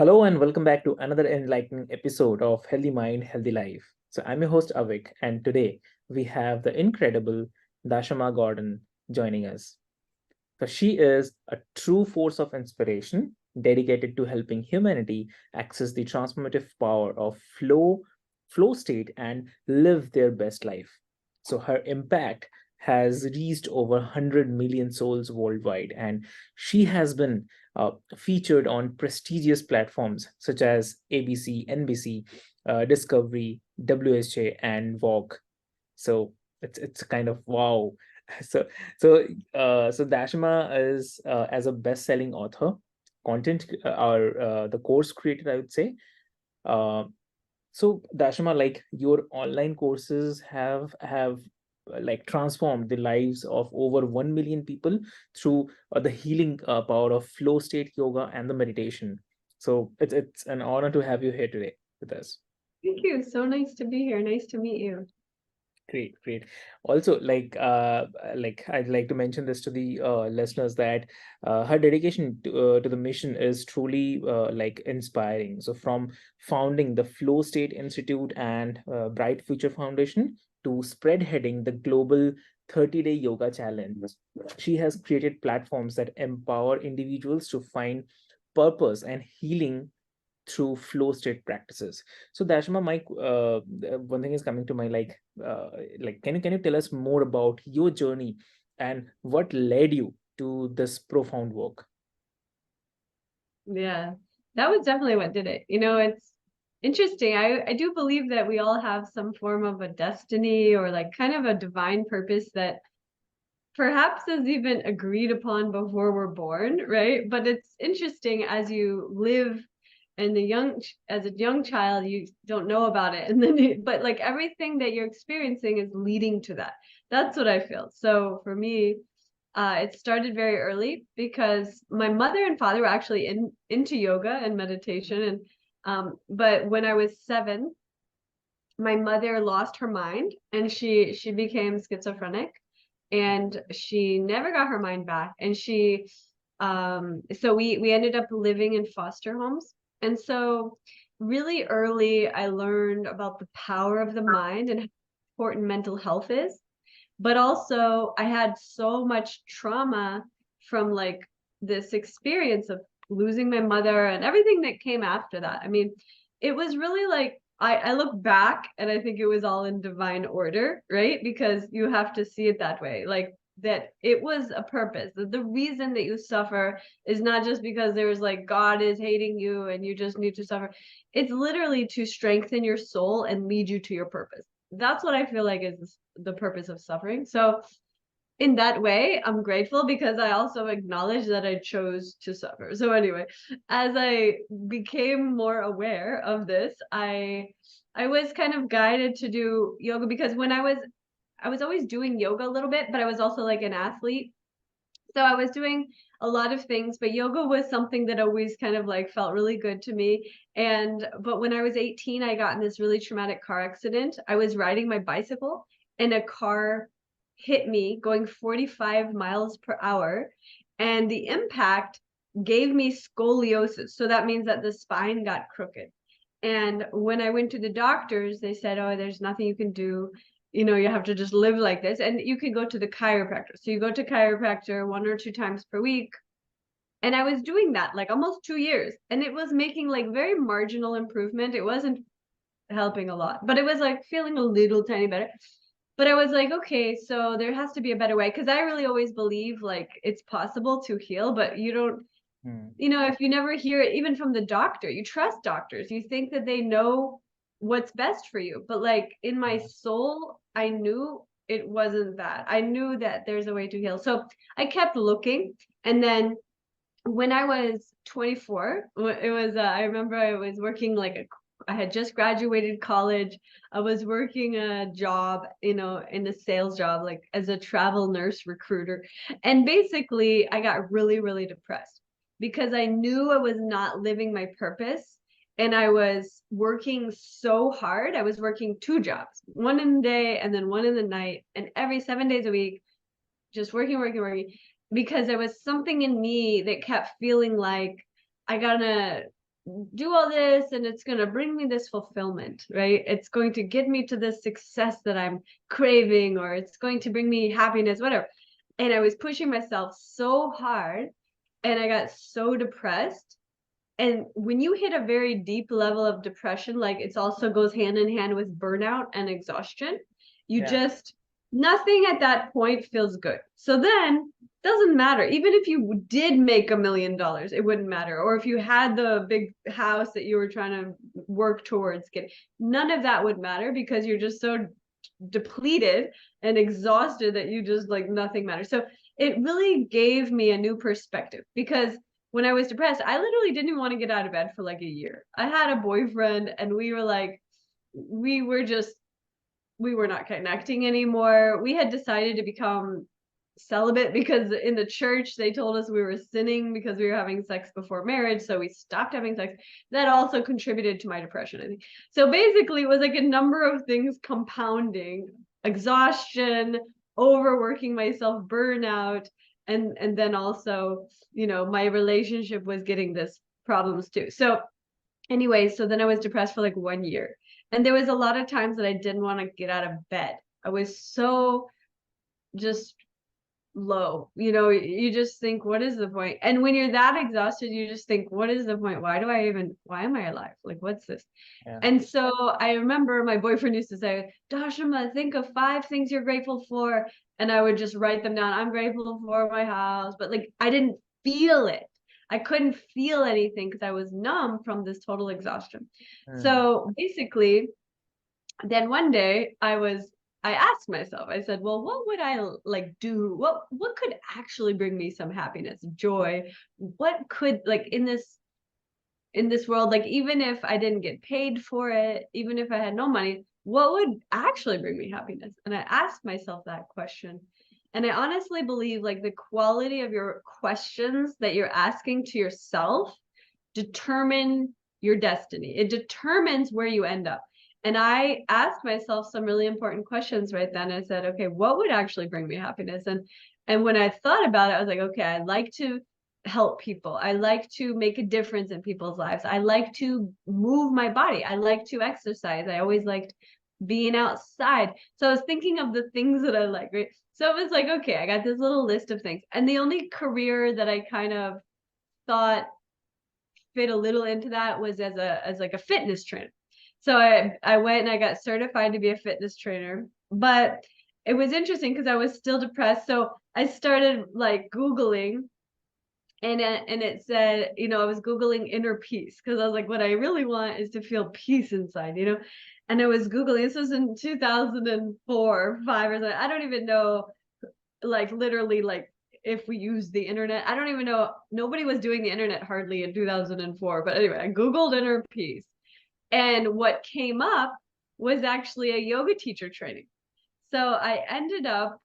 Hello and welcome back to another enlightening episode of Healthy Mind, Healthy Life. So I'm your host Avik, and today we have the incredible Dashama Gordon joining us. So she is a true force of inspiration, dedicated to helping humanity access the transformative power of flow state and live their best life. So her impact has reached over 100 million souls worldwide, and she has been featured on prestigious platforms such as ABC, NBC, Discovery, WHA, and Vogue. So it's kind of wow. So so Dashima is as a best-selling author, content or the course creator, I would say. Uh, so Dashima, like your online courses have like transformed the lives of over 1 million people through the healing power of flow state yoga and the meditation. So it's an honor to have you here today with us. Thank you. So nice to be here. Nice to meet you. Great, great. Also, like I'd like to mention this to the listeners that her dedication to the mission is truly like inspiring. So, from founding the Flow State Institute and Bright Future Foundation to spearheading the global 30-day yoga challenge, she has created platforms that empower individuals to find purpose and healing through flow state practices. So Dashma, my one thing is coming to mind, like can you tell us more about your journey and what led you to this profound work? Yeah, that was definitely what did it. It's interesting. I do believe that we all have some form of a destiny or like kind of a divine purpose that perhaps is even agreed upon before we're born, right? But it's interesting as you live and as a young child, you don't know about it. And then, but like everything that you're experiencing is leading to that. That's what I feel. So for me, it started very early because my mother and father were actually into yoga and meditation. And but when I was 7, my mother lost her mind and she became schizophrenic, and she never got her mind back. And so we ended up living in foster homes. And so really early, I learned about the power of the mind and how important mental health is. But also I had so much trauma from like this experience of losing my mother and everything that came after that. I mean, it was really like I look back and I think it was all in divine order, right? Because you have to see it that way. Like that it was a purpose. The reason that you suffer is not just because there's like God is hating you and you just need to suffer. It's literally to strengthen your soul and lead you to your purpose. That's what I feel like is the purpose of suffering. So in that way, I'm grateful because I also acknowledge that I chose to suffer. So anyway, as I became more aware of this, I was kind of guided to do yoga because when I was always doing yoga a little bit, but I was also like an athlete. So I was doing a lot of things, but yoga was something that always kind of like felt really good to me. But when I was 18, I got in this really traumatic car accident. I was riding my bicycle and a car hit me going 45 miles per hour. And the impact gave me scoliosis. So that means that the spine got crooked. And when I went to the doctors, they said, "Oh, there's nothing you can do. You have to just live like this." And you can go to the chiropractor. So you go to chiropractor 1 or 2 times per week. And I was doing that like almost 2 years. And it was making like very marginal improvement. It wasn't helping a lot, but it was like feeling a little tiny better. But I was like, okay, so there has to be a better way. Cause I really always believe like it's possible to heal, but you don't, Hmm. if you never hear it, even from the doctor, you trust doctors, you think that they know what's best for you. But like in my soul, I knew it wasn't that. I knew that there's a way to heal. So I kept looking. And then when I was 24, it was, I remember I was working I had just graduated college. I was working a job, in a sales job, like as a travel nurse recruiter. And basically, I got really, really depressed because I knew I was not living my purpose. And I was working so hard. I was working 2 jobs, one in the day and then one in the night, and every 7 days a week, just working, working, working, because there was something in me that kept feeling like I gotta do all this and it's going to bring me this fulfillment, right? It's going to get me to this success that I'm craving, or it's going to bring me happiness, whatever. And I was pushing myself so hard and I got so depressed. And when you hit a very deep level of depression, like it also goes hand in hand with burnout and exhaustion, you Yeah. just, nothing at that point feels good. So then doesn't matter. Even if you did make $1 million, it wouldn't matter. Or if you had the big house that you were trying to work towards getting, none of that would matter because you're just so depleted and exhausted that you just like nothing matters. So it really gave me a new perspective because when I was depressed, I literally didn't even want to get out of bed for like a year. I had a boyfriend and we were like, we were just, we were not connecting anymore. We had decided to become celibate because in the church they told us we were sinning because we were having sex before marriage. So we stopped having sex. That also contributed to my depression, I think. So basically, it was like a number of things compounding: exhaustion, overworking myself, burnout, and then also, you know, my relationship was getting this problems too. So anyway, so then I was depressed for like 1 year. And there was a lot of times that I didn't want to get out of bed. I was so just low. You know, you just think, what is the point? And when you're that exhausted, you just think, what is the point? Why am I alive? Like, what's this? Yeah. And so I remember my boyfriend used to say, Dashama, think of 5 things you're grateful for. And I would just write them down. I'm grateful for my house. But like, I didn't feel it. I couldn't feel anything because I was numb from this total exhaustion. Mm. So basically, then one day I asked myself, I said, well, what would I like do? What could actually bring me some happiness, joy? What could, like, in this world, like, even if I didn't get paid for it, even if I had no money, what would actually bring me happiness? And I asked myself that question. And I honestly believe like the quality of your questions that you're asking to yourself determine your destiny. It determines where you end up. And I asked myself some really important questions right then. I said, okay, what would actually bring me happiness? And when I thought about it, I was like, okay, I'd like to help people. I like to make a difference in people's lives. I like to move my body. I like to exercise. I always liked being outside. So I was thinking of the things that I like, right? So it was like, okay, I got this little list of things. And the only career that I kind of thought fit a little into that was as like a fitness trainer. So I went and I got certified to be a fitness trainer. But it was interesting because I was still depressed. So I started like Googling, and it said, you know, I was Googling inner peace because I was like, what I really want is to feel peace inside, you know? And I was Googling, this was in 2004, 5 or something. I don't even know, like literally, like if we use the internet. I don't even know. Nobody was doing the internet hardly in 2004. But anyway, I Googled inner peace. And what came up was actually a yoga teacher training. So I ended up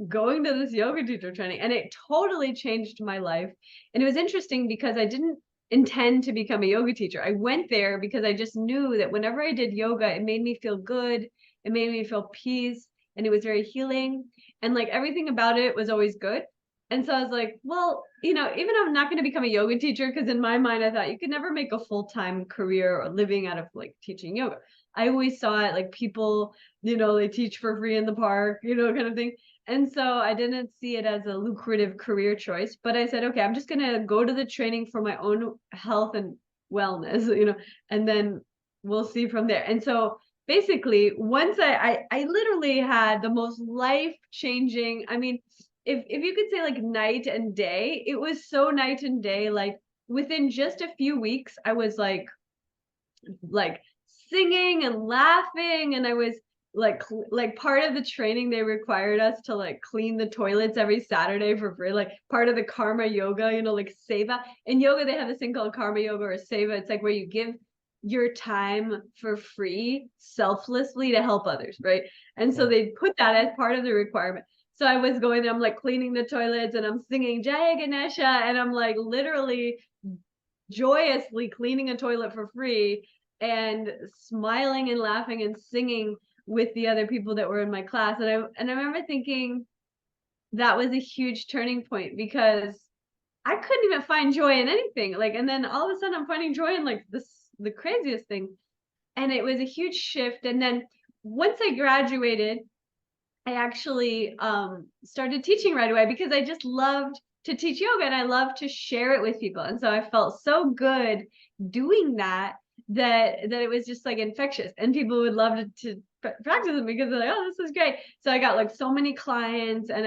going to this yoga teacher training and it totally changed my life. And it was interesting because I didn't intend to become a yoga teacher. I went there because I just knew that whenever I did yoga, it made me feel good. It made me feel peace and it was very healing. And like everything about it was always good. And so I was like, well, you know, even if I'm not going to become a yoga teacher, because in my mind, I thought you could never make a full-time career or living out of like teaching yoga. I always saw it like people, you know, they teach for free in the park, you know, kind of thing. And so I didn't see it as a lucrative career choice, but I said, okay, I'm just going to go to the training for my own health and wellness, you know, and then we'll see from there. And so basically, once I literally had the most life changing, I mean, if you could say like night and day, it was so night and day. Like within just a few weeks, I was like singing and laughing, and I was like part of the training they required us to like clean the toilets every Saturday for free, like part of the karma yoga, you know, like seva. In yoga they have this thing called karma yoga or seva. It's like where you give your time for free selflessly to help others, right? And so Yeah. they put that as part of the requirement. So I was going there, I'm like cleaning the toilets and I'm singing Jaya Ganesha, and I'm like literally joyously cleaning a toilet for free and smiling and laughing and singing with the other people that were in my class. And I remember thinking that was a huge turning point because I couldn't even find joy in anything. Like, and then all of a sudden I'm finding joy in like the craziest thing. And it was a huge shift. And then once I graduated, I actually started teaching right away because I just loved to teach yoga and I love to share it with people. And so I felt so good doing that that it was just like infectious, and people would love to practice with me because they're like, oh, this is great. So I got like so many clients, and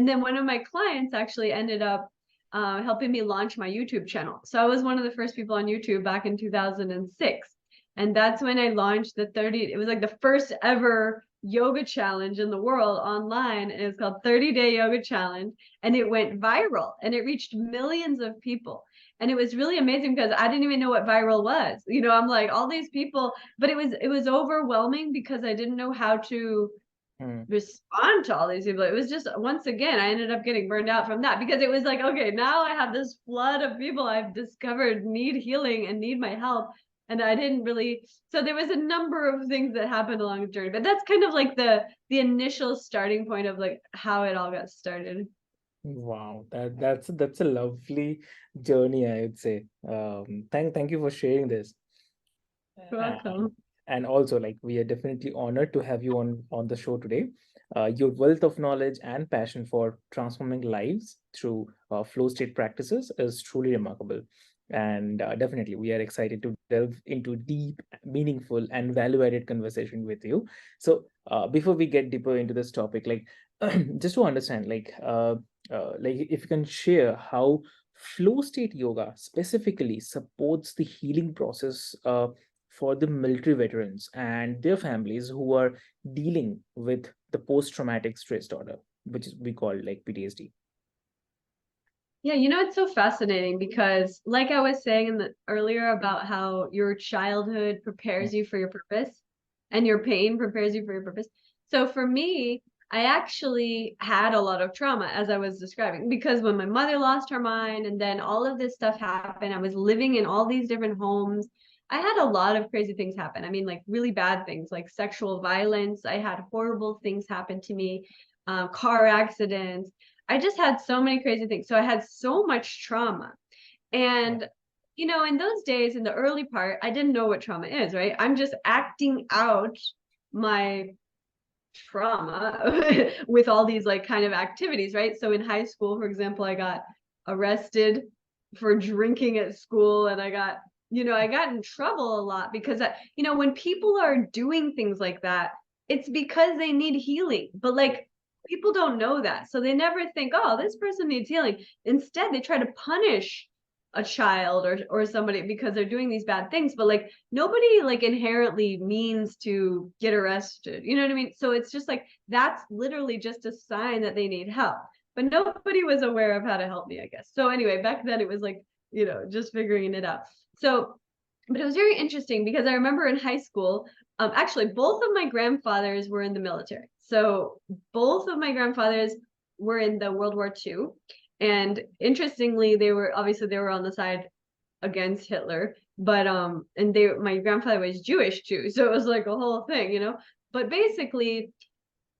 then one of my clients actually ended up helping me launch my YouTube channel. So I was one of the first people on YouTube back in 2006. And that's when I launched it was like the first ever yoga challenge in the world online. And it's called 30-Day Yoga Challenge. And it went viral and it reached millions of people. And it was really amazing because I didn't even know what viral was. You know, I'm like, all these people, but it was overwhelming because I didn't know how to Hmm. respond to all these people. It was just, once again, I ended up getting burned out from that because it was like, okay, now I have this flood of people I've discovered need healing and need my help. And I didn't really, so there was a number of things that happened along the journey, but that's kind of like the initial starting point of like how it all got started. Wow, that's a lovely journey, I would say. Thank you for sharing this. You're And welcome. and also, like, we are definitely honored to have you on the show today. Your wealth of knowledge and passion for transforming lives through flow state practices is truly remarkable. And definitely, we are excited to delve into deep, meaningful, and value-added conversation with you. So, before we get deeper into this topic, like, just to understand, like if you can share how flow state yoga specifically supports the healing process for the military veterans and their families who are dealing with the post-traumatic stress disorder, which is we call like PTSD. Yeah, it's so fascinating because, like I was saying earlier about how your childhood Mm. prepares you for your purpose and your pain prepares you for your purpose. So for me, I actually had a lot of trauma, as I was describing, because when my mother lost her mind and then all of this stuff happened, I was living in all these different homes. I had a lot of crazy things happen. I mean, like really bad things, like sexual violence. I had horrible things happen to me, car accidents. I just had so many crazy things. So I had so much trauma. And, in those days, in the early part, I didn't know what trauma is, right? I'm just acting out my trauma with all these like kind of activities, right? So in high school, for example, I got arrested for drinking at school, and I got in trouble a lot because when people are doing things like that, it's because they need healing. But like people don't know that. So they never think, "Oh, this person needs healing." Instead, they try to punish a child or somebody because they're doing these bad things, but like nobody like inherently means to get arrested, you know what I mean? So it's just like that's literally just a sign that they need help, but nobody was aware of how to help me, I guess. So anyway, back then it was like, just figuring it out. So but it was very interesting because I remember in high school, actually both of my grandfathers were in the military. So both of my grandfathers were in the World War II. And interestingly, they were on the side against Hitler, but and my grandfather was Jewish too, so it was like a whole thing. But basically,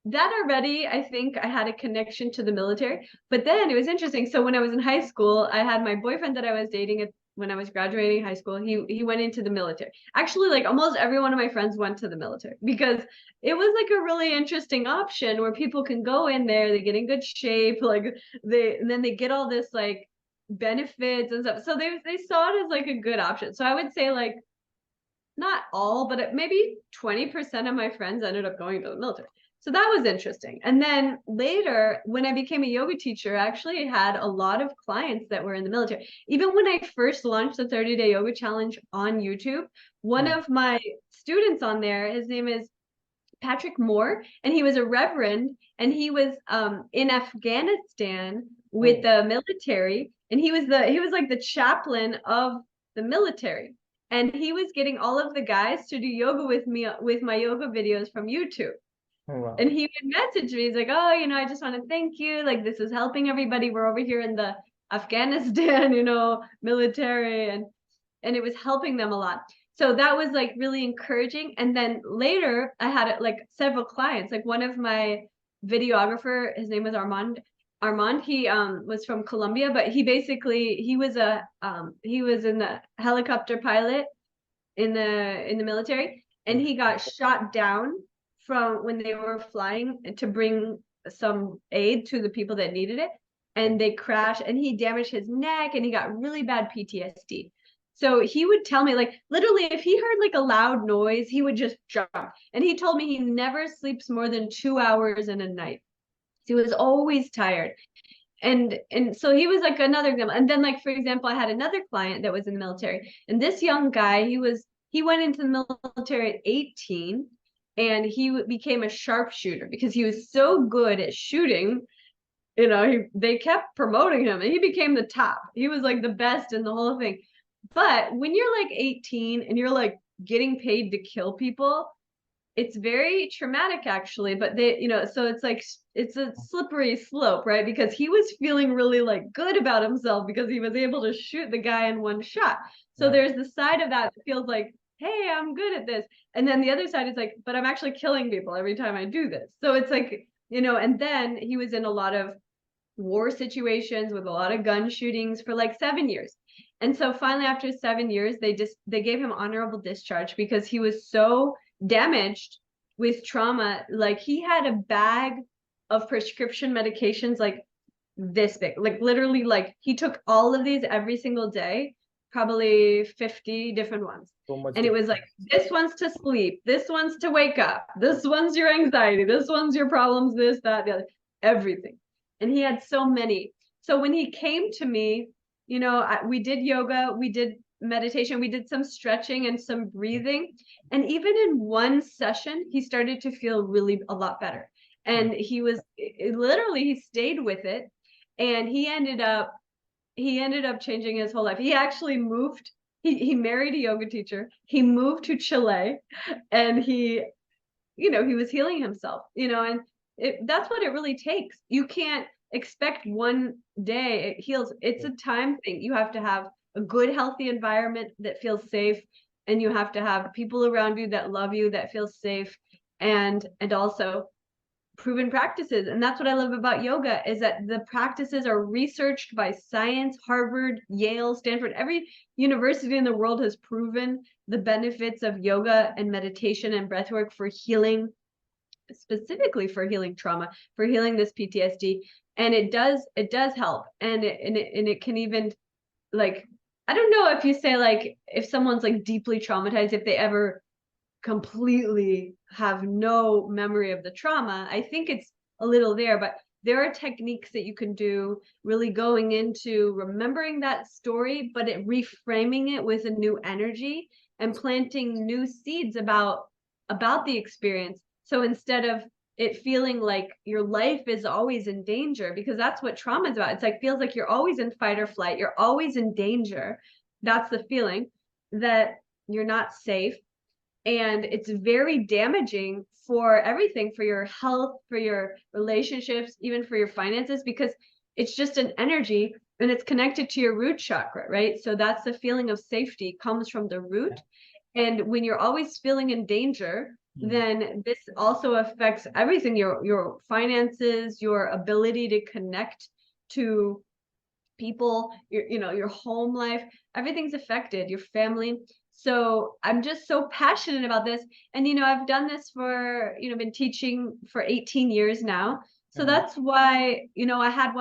that already, I think I had a connection to the military. But then it was interesting. So when I was in high school, I had my boyfriend that I was dating when I was graduating high school. He went into the military. Actually, like almost every one of my friends went to the military because it was like a really interesting option where people can go in there, they get in good shape, like and then they get all this like benefits and stuff. So they saw it as like a good option. So I would say like not all, but maybe 20% of my friends ended up going to the military. So that was interesting. And then later, when I became a yoga teacher, I actually had a lot of clients that were in the military. Even when I first launched the 30-Day Yoga Challenge on YouTube, one Mm. of my students on there, his name is Patrick Moore, and he was a reverend, and he was in Afghanistan with Oh, the military, and he was like the chaplain of the military, and he was getting all of the guys to do yoga with me with my yoga videos from YouTube. oh, And wow. he would message me. He's like, "Oh, I just want to thank you. Like, this is helping everybody. We're over here in the Afghanistan, military, and it was helping them a lot." So that was like really encouraging. And then later, I had like several clients. Like one of my videographer, his name was Armand. Armand. He was from Colombia, but he was in the helicopter pilot in the military, and he got shot down from when they were flying to bring some aid to the people that needed it, and they crashed, and he damaged his neck, and he got really bad PTSD. So he would tell me, like, literally, if he heard like a loud noise, he would just jump. And he told me he never sleeps more than 2 hours in a night. He was always tired. And so he was like another example. And then, like, for example, I had another client that was in the military, and this young guy, he went into the military at 18, and he became a sharpshooter because he was so good at shooting. They kept promoting him, and he became the top. He was like the best in the whole thing. But when you're like 18 and you're like getting paid to kill people, it's very traumatic, actually. But so it's like it's a slippery slope, right? Because he was feeling really like good about himself because he was able to shoot the guy in one shot. So there's the side of that feels like, hey, I'm good at this. And then the other side is like, but I'm actually killing people every time I do this. So it's like, and then he was in a lot of war situations with a lot of gun shootings for like 7 years. And so finally, after 7 years, they gave him honorable discharge because he was so damaged with trauma. Like, he had a bag of prescription medications like this big, like literally, like he took all of these every single day, probably 50 different ones. And it was like, this one's to sleep, this one's to wake up, this one's your anxiety, this one's your problems, this, that, the other, everything. And he had so many. So when he came to me, we did yoga, we did meditation, we did some stretching and some breathing. And even in one session, he started to feel really a lot better. And he stayed with it. And he ended up changing his whole life. He actually moved. He married a yoga teacher. He moved to Chile, and he was healing himself. And that's what it really takes. You can't expect one day it heals. It's a time thing. You have to have a good, healthy environment that feels safe, and you have to have people around you that love you, that feel safe, and also proven practices. And that's what I love about yoga, is that the practices are researched by science. Harvard, Yale, Stanford, every university in the world has proven the benefits of yoga and meditation and breathwork for healing, specifically for healing trauma, for healing this PTSD. And it does help. And it can even, like, I don't know if you say, like, if someone's like deeply traumatized, if they ever completely have no memory of the trauma. I think it's a little there, but there are techniques that you can do, really going into remembering that story, but reframing it with a new energy and planting new seeds about the experience. So instead of it feeling like your life is always in danger, because that's what trauma is about. It's like, feels like you're always in fight or flight. You're always in danger. That's the feeling, that you're not safe. And it's very damaging for everything, for your health, for your relationships, even for your finances, because it's just an energy, and it's connected to your root chakra, right? So that's the feeling of safety, comes from the root. And when you're always feeling in danger, then this also affects everything, your finances, your ability to connect to people, your home life, everything's affected, your family. So I'm just so passionate about this. And I've done this for, been teaching for 18 years now. So that's why, I had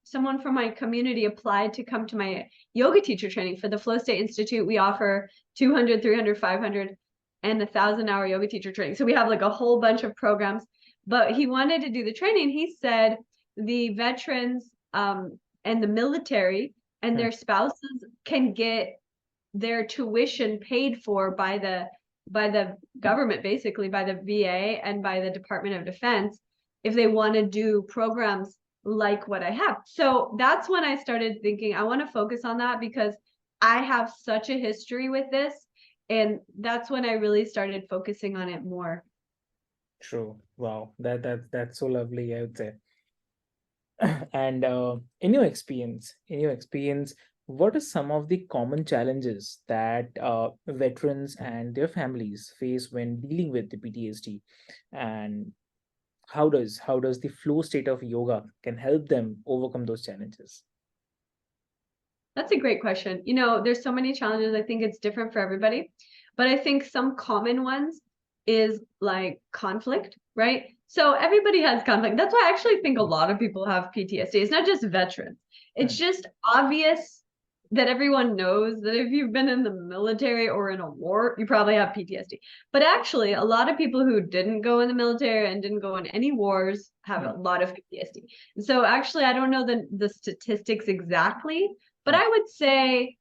someone from my community applied to come to my yoga teacher training for the Flow State Institute. We offer 200, 300, 500, and 1,000-hour yoga teacher training. So we have like a whole bunch of programs. But he wanted to do the training. He said the veterans and the military and their spouses can get their tuition paid for by the government, basically by the VA and by the Department of Defense, if they want to do programs like what I have. So that's when I started thinking, I want to focus on that, because I have such a history with this. And that's when I really started focusing on it more. True. Wow. That's so lovely, I would say. And in your experience, what are some of the common challenges that veterans and their families face when dealing with the PTSD? And how does the flow state of yoga can help them overcome those challenges? That's a great question. There's so many challenges. I think it's different for everybody, but I think some common ones is like conflict, right? So everybody has conflict. That's why I actually think a lot of people have PTSD. It's not just veterans. It's just obvious that everyone knows that if you've been in the military or in a war, you probably have PTSD. But actually, a lot of people who didn't go in the military and didn't go in any wars have a lot of PTSD. So actually, I don't know the statistics exactly, but I would say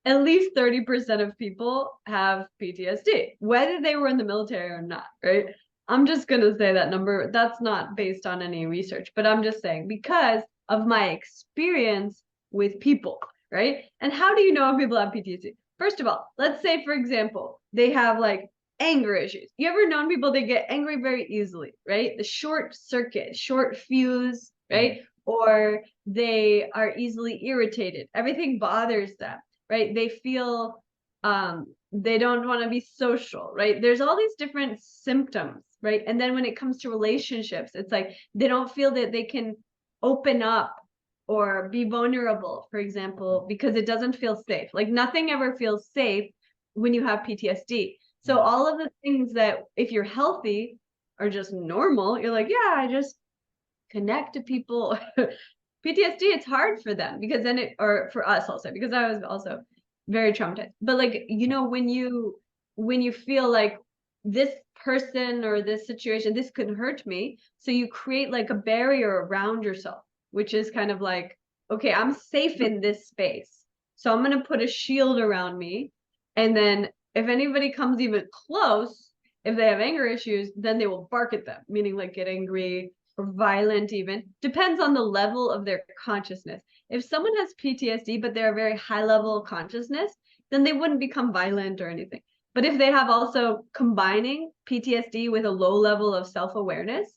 at least 30% of people have PTSD, whether they were in the military or not, right? I'm just going to say that number. That's not based on any research, but I'm just saying because of my experience with people, right? And how do you know if people have PTSD? First of all, let's say, for example, they have like anger issues. You ever known people they get angry very easily, right? The short circuit, short fuse, right? Or they are easily irritated. Everything bothers them, right? They feel they don't want to be social, right? There's all these different symptoms, right? And then when it comes to relationships, it's like they don't feel that they can open up or be vulnerable, for example, because it doesn't feel safe. Like nothing ever feels safe when you have PTSD. So all of the things that if you're healthy are just normal, you're like, yeah, I just connect to people. PTSD, it's hard for them because then or for us also, because I was also very traumatized. But like, when you feel like this person or this situation, this could hurt me. So you create like a barrier around yourself, which is kind of like, okay, I'm safe in this space. So I'm going to put a shield around me. And then if anybody comes even close, if they have anger issues, then they will bark at them, meaning like get angry or violent even. Depends on the level of their consciousness. If someone has PTSD, but they're a very high level of consciousness, then they wouldn't become violent or anything. But if they have also combining PTSD with a low level of self-awareness,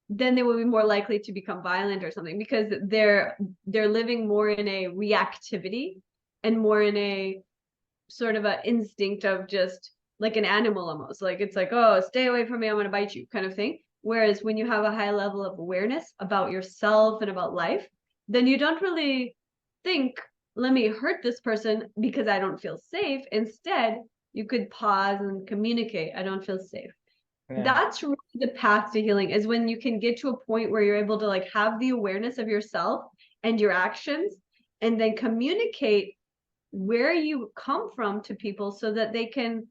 then they will be more likely to become violent or something because they're living more in a reactivity and more in a sort of an instinct of just like an animal almost. Like it's like, oh, stay away from me, I'm going to bite you kind of thing. Whereas when you have a high level of awareness about yourself and about life, then you don't really think, let me hurt this person because I don't feel safe. Instead, you could pause and communicate, I don't feel safe. That's really the path to healing, is when you can get to a point where you're able to like have the awareness of yourself and your actions and then communicate where you come from to people so that they can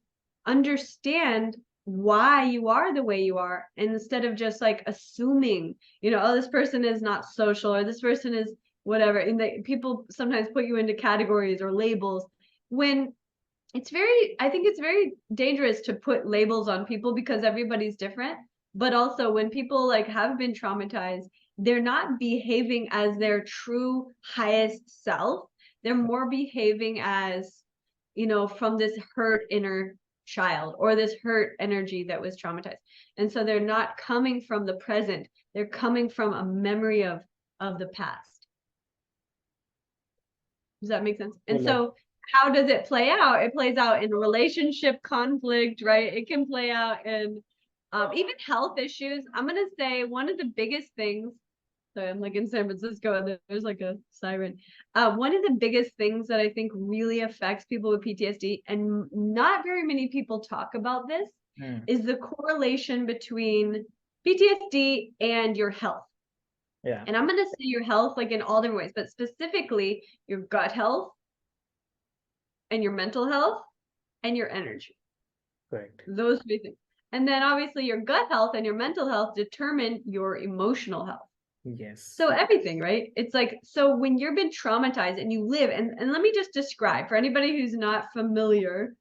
understand why you are the way you are, instead of just like assuming, oh, this person is not social or this person is whatever. And people sometimes put you into categories or labels when I think it's very dangerous to put labels on people because everybody's different. But also when people like have been traumatized, they're not behaving as their true highest self. They're more behaving as, from this hurt inner child or this hurt energy that was traumatized. And so they're not coming from the present. They're coming from a memory of the past. Does that make sense? And so how does it play out? It plays out in relationship conflict, right? It can play out in even health issues. I'm going to say one of the biggest things, so I'm like in San Francisco and there's like a siren. One of the biggest things that I think really affects people with PTSD, and not very many people talk about this, is the correlation between PTSD and your health. Yeah. And I'm going to say your health like in all different ways, but specifically your gut health and your mental health and your energy. Correct. Those three things. And then obviously your gut health and your mental health determine your emotional health. Yes. So everything, right? It's like, so when you've been traumatized and you live, and let me just describe for anybody who's not familiar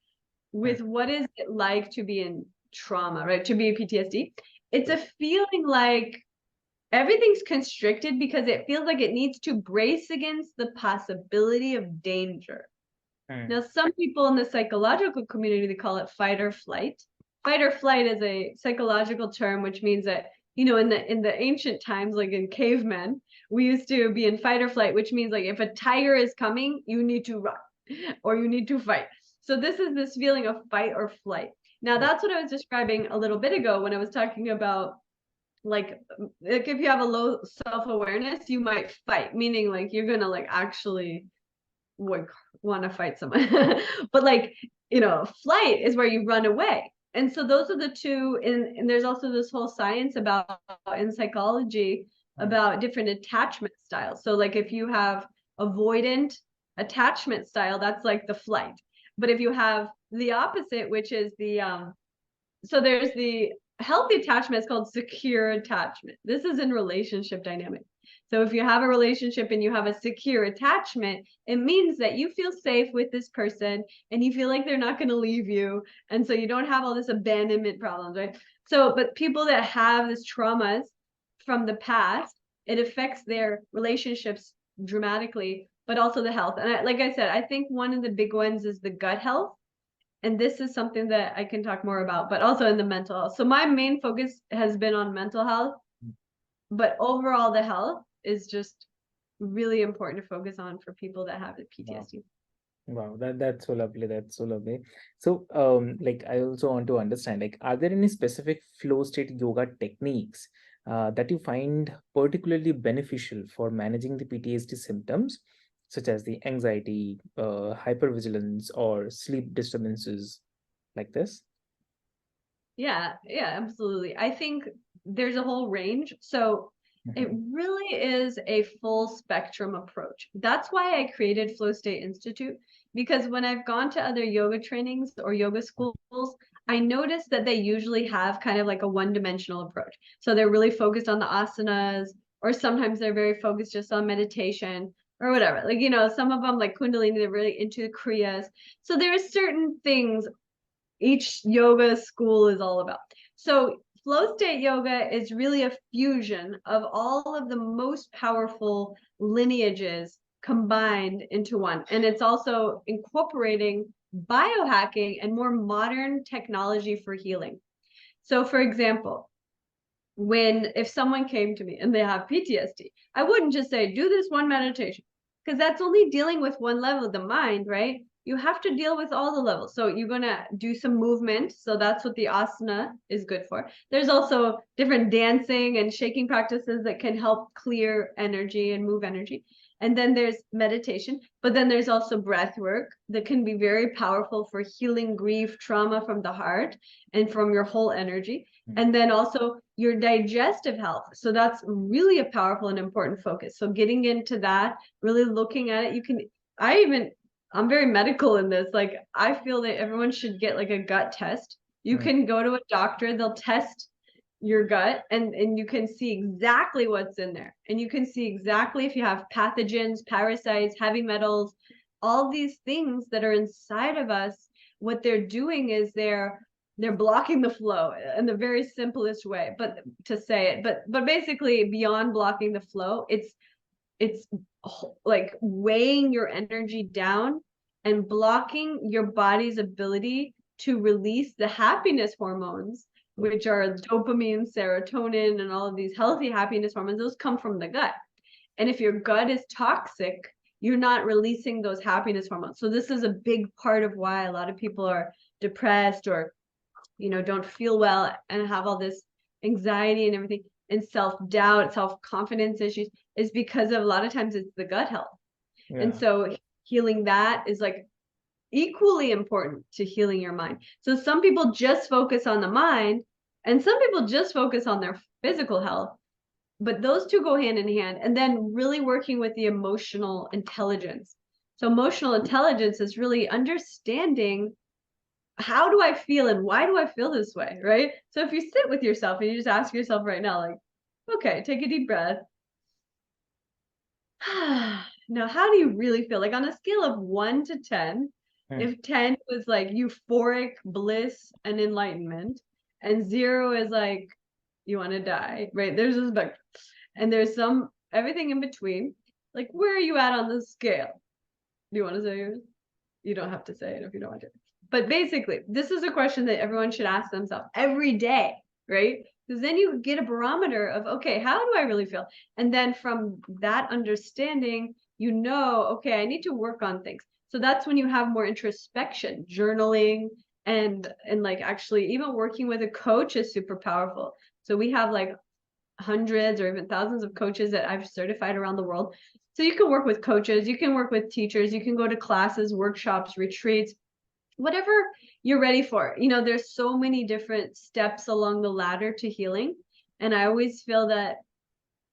with what is it like to be in trauma, right? To be a PTSD. It's a feeling like everything's constricted because it feels like it needs to brace against the possibility of danger. Now, some people in the psychological community, they call it fight or flight. Fight or flight is a psychological term, which means that, in the ancient times, like in cavemen, we used to be in fight or flight, which means like if a tiger is coming, you need to run or you need to fight. So this is this feeling of fight or flight. Now, that's what I was describing a little bit ago when I was talking about like if you have a low self-awareness, you might fight, meaning like you're gonna like actually would want to fight someone. But like, flight is where you run away. And so those are the two. And there's also this whole science about in psychology about different attachment styles. So like if you have avoidant attachment style, that's like the flight. But if you have the opposite, which is the so there's the healthy attachment, is called secure attachment. This is in relationship dynamics. So if you have a relationship and you have a secure attachment, it means that you feel safe with this person and you feel like they're not going to leave you. And so you don't have all this abandonment problems, right? So, but people that have this traumas from the past, it affects their relationships dramatically, but also the health. And like I said, I think one of the big ones is the gut health. And this is something that I can talk more about, but also in the mental health. So my main focus has been on mental health, but overall the health is just really important to focus on for people that have the Wow. PTSD. Wow, that's so lovely. That's so lovely. So, like, I also want to understand, like, are there any specific flow state yoga techniques that you find particularly beneficial for managing the PTSD symptoms, such as the anxiety, hypervigilance, or sleep disturbances, like this? Yeah, absolutely. I think there's a whole range. So it Mhm. really is a full spectrum approach. That's why I created Flow State Institute, because when I've gone to other yoga trainings or yoga schools, I noticed that they usually have kind of like a one-dimensional approach. So they're really focused on the asanas, or sometimes they're very focused just on meditation or whatever. Like, some of them like Kundalini, they're really into the Kriyas. So there are certain things each yoga school is all about. So flow state yoga is really a fusion of all of the most powerful lineages combined into one. And it's also incorporating biohacking and more modern technology for healing. So for example, if someone came to me and they have PTSD, I wouldn't just say, do this one meditation, because that's only dealing with one level of the mind, right? You have to deal with all the levels. So you're going to do some movement. So that's what the asana is good for. There's also different dancing and shaking practices that can help clear energy and move energy. And then there's meditation, but then there's also breath work that can be very powerful for healing grief, trauma from the heart and from your whole energy. And then also your digestive health. So that's really a powerful and important focus. So getting into that, really looking at it, I'm very medical in this. Like I feel that everyone should get like a gut test. You Mm. can go to a doctor, they'll test your gut and you can see exactly what's in there. And you can see exactly if you have pathogens, parasites, heavy metals, all these things that are inside of us. What they're doing is they're blocking the flow in the very simplest way, but to say it, but basically beyond blocking the flow, it's like weighing your energy down and blocking your body's ability to release the happiness hormones, which are dopamine, serotonin, and all of these healthy happiness hormones. Those come from the gut. And if your gut is toxic, you're not releasing those happiness hormones. So this is a big part of why a lot of people are depressed or don't feel well and have all this anxiety and everything and self-doubt, self-confidence issues, is because of a lot of times it's the gut health. And Yeah. so healing that is like equally important to healing your mind. So some people just focus on the mind and some people just focus on their physical health, but those two go hand in hand. And then really working with the emotional intelligence. So emotional intelligence is really understanding, how do I feel and why do I feel this way, right? So if you sit with yourself and you just ask yourself right now, like, okay, take a deep breath. Now, how do you really feel? Like on a scale of 1 to 10, Mm. if 10 was like euphoric bliss and enlightenment, and 0 is like you want to die, right? There's a spectrum. And there's everything in between. Like, where are you at on the scale? Do you want to say yours? You don't have to say it if you don't want to. But basically, this is a question that everyone should ask themselves every day, right? Because then you get a barometer of, okay, how do I really feel? And then from that understanding, okay, I need to work on things. So that's when you have more introspection, journaling, and like actually even working with a coach is super powerful. So we have like hundreds or even thousands of coaches that I've certified around the world. So you can work with coaches, you can work with teachers, you can go to classes, workshops, retreats, whatever you're ready for. You know, there's so many different steps along the ladder to healing. And I always feel that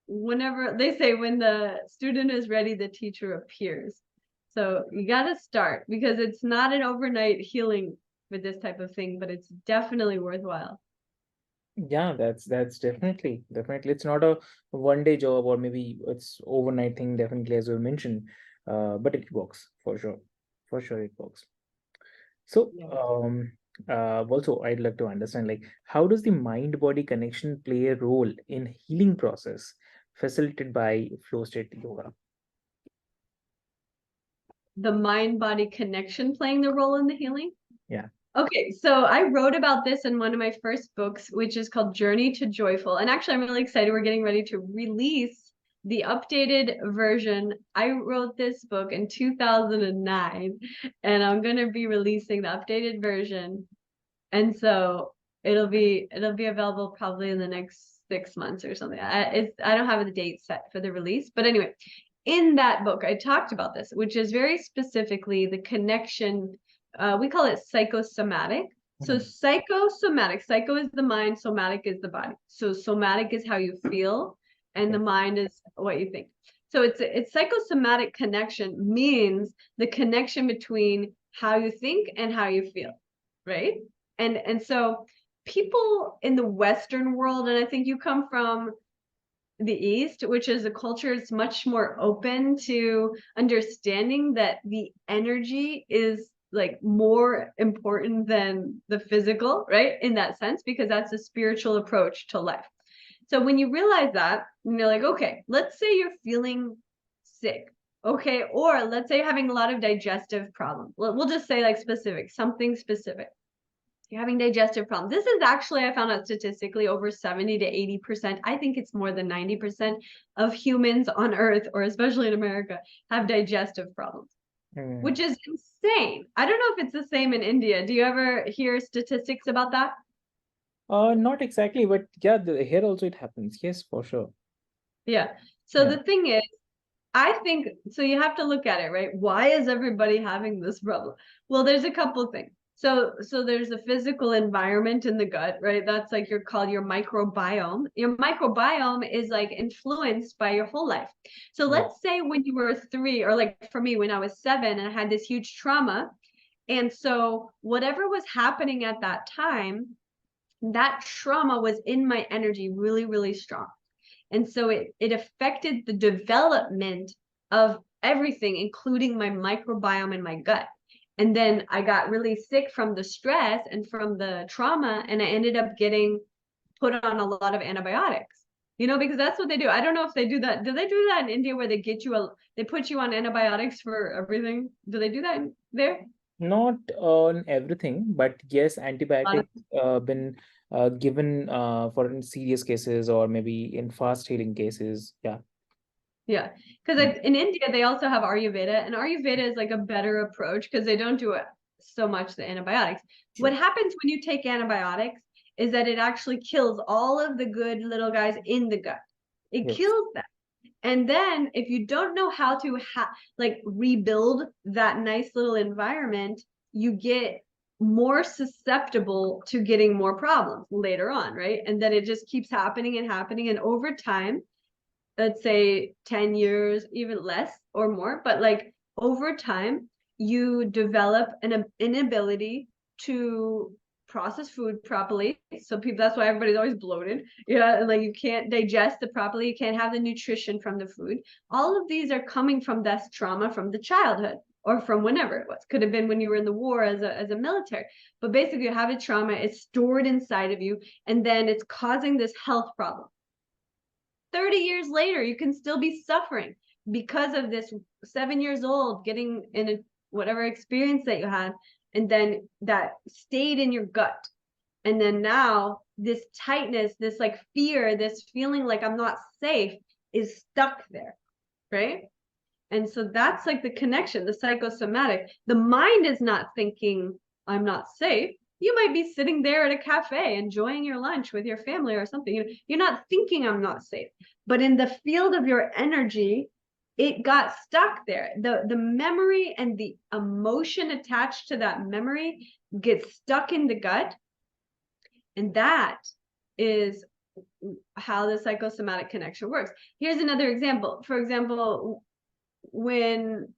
whenever they say when the student is ready, the teacher appears. So you got to start, because it's not an overnight healing with this type of thing, but it's definitely worthwhile. Yeah, that's definitely it's not a one day job, or maybe it's overnight thing, definitely, as you mentioned. But it works for sure. For sure it works. So, Yeah. also I'd like to understand, like, how does the mind body connection play a role in healing process facilitated by flow state yoga? The mind body connection playing the role in the healing. Yeah. Okay, so I wrote about this in one of my first books, which is called Journey to Joyful. And actually, I'm really excited. We're getting ready to release the updated version. I wrote this book in 2009, and I'm going to be releasing the updated version. And so it'll be available probably in the next 6 months or something. I don't have the date set for the release, but anyway, in that book, I talked about this, which is very specifically the connection. We call it psychosomatic. So Mhm. psychosomatic, psycho is the mind, somatic is the body. So somatic is how you feel, and Yeah. the mind is what you think. So it's psychosomatic connection means the connection between how you think and how you feel, right? And so people in the Western world, and I think you come from the East, which is a culture that's much more open to understanding that the energy is like more important than the physical, right? In that sense, because that's a spiritual approach to life. So when you realize that, you're like, okay, let's say you're feeling sick. Okay, or let's say you're having a lot of digestive problems. We'll just say like specific, something specific. You're having digestive problems. This is actually, I found out statistically, over 70 to 80%. I think it's more than 90% of humans on Earth, or especially in America, have digestive problems, Mm. which is insane. I don't know if it's the same in India. Do you ever hear statistics about that? Not exactly, but yeah, here also it happens. Yes, for sure. Yeah. So Yeah. the thing is, I think so. You have to look at it, right? Why is everybody having this problem? Well, there's a couple things. So there's a physical environment in the gut, right? That's like your called your microbiome. Your microbiome is like influenced by your whole life. So Yeah. let's say when you were 3, or like for me when I was 7 and I had this huge trauma, and so whatever was happening at that time, that trauma was in my energy really, really strong. And so it affected the development of everything, including my microbiome and my gut. And then I got really sick from the stress and from the trauma, and I ended up getting put on a lot of antibiotics. You know, because that's what they do. I don't know if they do that. Do they do that in India where they put you on antibiotics for everything? Do they do that there? Not on everything, but yes, A lot of, antibiotics been given for in serious cases, or maybe in fast healing cases. Yeah. yeah. Because Mm. in India, they also have Ayurveda, and Ayurveda is like a better approach because they don't do it so much the antibiotics. What True. happens when you take antibiotics is that it actually kills all of the good little guys in the gut. It Yes. kills them. And then if you don't know how to like rebuild that nice little environment, you get more susceptible to getting more problems later on, right? And then it just keeps happening and happening. And over time, let's say 10 years, even less or more, but like over time, you develop an inability to process food properly. So people, that's why everybody's always bloated. Yeah, and like you can't digest it properly, you can't have the nutrition from the food. All of these are coming from this trauma from the childhood, or from whenever it was. Could have been when you were in the war as a military. But basically you have a trauma, it's stored inside of you, and then it's causing this health problem. 30 years later, you can still be suffering because of this 7 years old getting in a whatever experience that you had, and then that stayed in your gut. And then now this tightness, this like fear, this feeling like I'm not safe is stuck there, right? And so that's like the connection, the psychosomatic. The mind is not thinking I'm not safe. You might be sitting there at a cafe enjoying your lunch with your family or something. You're not thinking I'm not safe, but in the field of your energy, it got stuck there. The memory and the emotion attached to that memory gets stuck in the gut. And that is how the psychosomatic connection works. Here's another example. For example, when,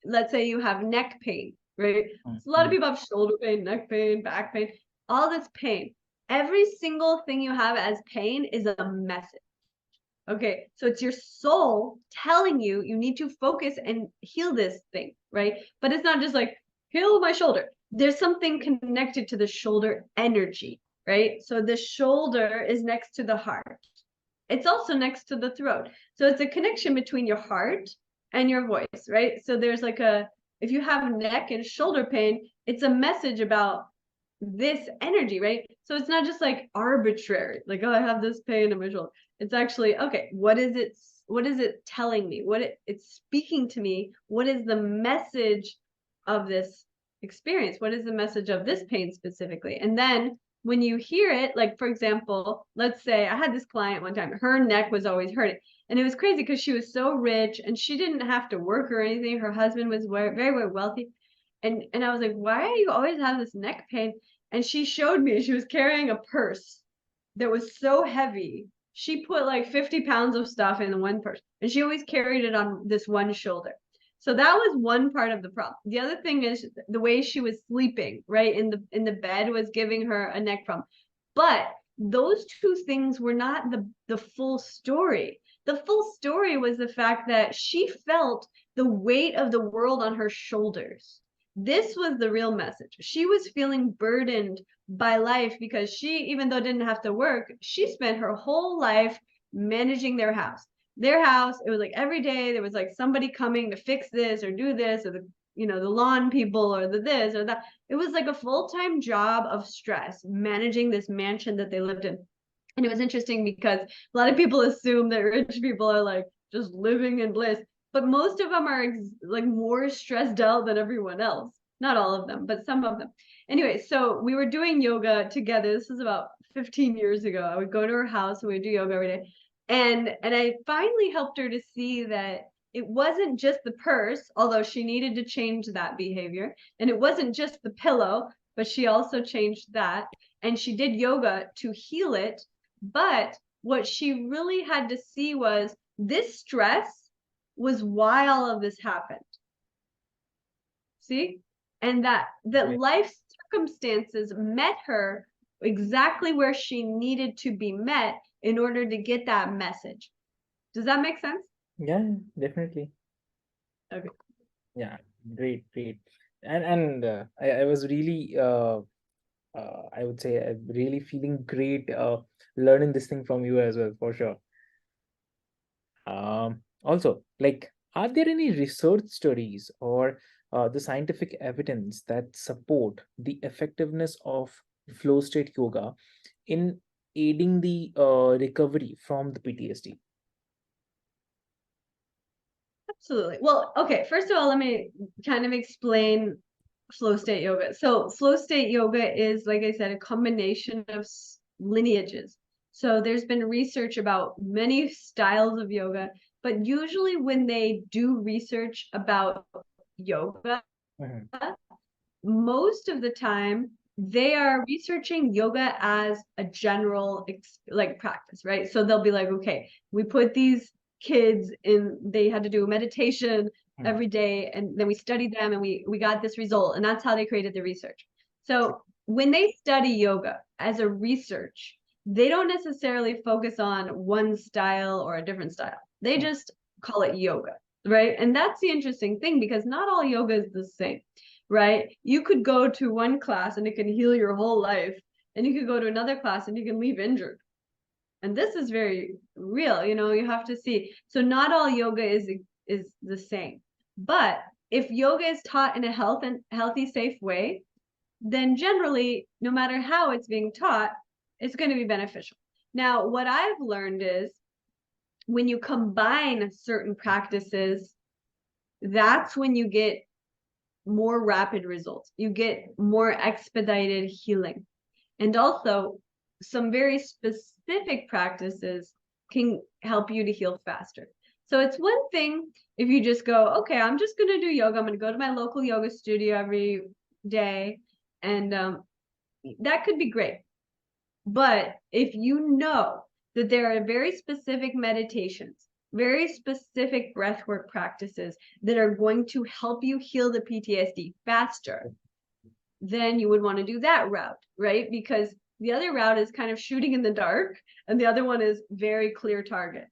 let's say you have neck pain, right? So a lot of people have shoulder pain, neck pain, back pain, all this pain. Every single thing you have as pain is a message. Okay, so it's your soul telling you you need to focus and heal this thing, right? But it's not just like, heal my shoulder. There's something connected to the shoulder energy, right? So the shoulder is next to the heart. It's also next to the throat. So it's a connection between your heart and your voice, right? So there's like if you have neck and shoulder pain, it's a message about this energy, right? So it's not just like arbitrary, like, oh, I have this pain in my shoulder. It's actually, okay, what is it telling me? It's speaking to me. What is the message of this experience? What is the message of this pain specifically? And then when you hear it, like, for example, let's say I had this client one time, her neck was always hurting. And it was crazy because she was so rich and she didn't have to work or anything. Her husband was very, very wealthy. And I was like, why are you always have this neck pain? And she showed me she was carrying a purse that was so heavy. She put like 50 pounds of stuff in one purse, and she always carried it on this one shoulder. So that was one part of the problem. The other thing is the way she was sleeping, right, in the bed was giving her a neck problem. But those two things were not the full story. The full story was the fact that she felt the weight of the world on her shoulders. This was the real message. She was feeling burdened by life because she, even though didn't have to work, she spent her whole life managing their house. Their house, it was like every day there was like somebody coming to fix this or do this, or the lawn people or the this or that. It was like a full-time job of stress managing this mansion that they lived in. And it was interesting because a lot of people assume that rich people are like just living in bliss, but most of them are like more stressed out than everyone else. Not all of them, but some of them. Anyway, so we were doing yoga together. This is about 15 years ago. I would go to her house and we'd do yoga every day. And I finally helped her to see that it wasn't just the purse, although she needed to change that behavior. And it wasn't just the pillow, but she also changed that. And she did yoga to heal it. But what she really had to see was this stress was why all of this happened. See? And that life circumstances met her exactly where she needed to be met in order to get that message. Does that make sense? Yeah, definitely. Okay. Yeah, great, great. And I was really I would say I'm really feeling great learning this thing from you as well, for sure. Also, like, are there any research studies or the scientific evidence that support the effectiveness of flow state yoga in aiding the recovery from the PTSD? Absolutely. Well, okay, first of all, let me kind of explain flow state yoga. So flow state yoga is, like I said, a combination of lineages. So there's been research about many styles of yoga, but usually when they do research about yoga, Mhm. most of the time they are researching yoga as a general like practice, right? So they'll be like, okay, we put these kids in, they had to do meditation every day, and then we studied them and we got this result, and that's how they created the research. So when they study yoga as a research, they don't necessarily focus on one style or a different style. They just call it yoga, right? And that's the interesting thing, because not all yoga is the same, right? You could go to one class and it can heal your whole life, and you could go to another class and you can leave injured. And this is very real, you have to see. So not all yoga is the same. But if yoga is taught in a healthy, safe way, then generally, no matter how it's being taught, it's going to be beneficial. Now, what I've learned is when you combine certain practices, that's when you get more rapid results. You get more expedited healing. And also, some very specific practices can help you to heal faster. So it's one thing if you just go, okay, I'm just going to do yoga. I'm going to go to my local yoga studio every day. And that could be great. But if you know that there are very specific meditations, very specific breathwork practices that are going to help you heal the PTSD faster, then you would want to do that route, right? Because the other route is kind of shooting in the dark, and the other one is very clear target.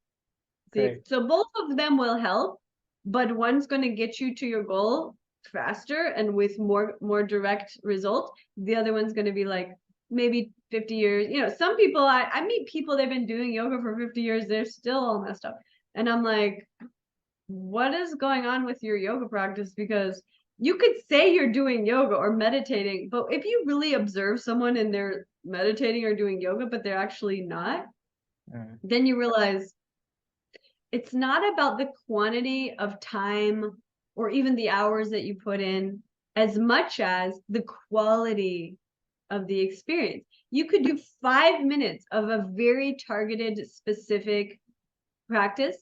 See, so both of them will help, but one's going to get you to your goal faster and with more direct result. The other one's going to be like maybe 50 years. You know, some people, I meet people, they've been doing yoga for 50 years, they're still all messed up. And I'm like, what is going on with your yoga practice? Because you could say you're doing yoga or meditating, but if you really observe someone and they're meditating or doing yoga, but they're actually not, then you realize it's not about the quantity of time or even the hours that you put in as much as the quality of the experience. You could do 5 minutes of a very targeted, specific practice,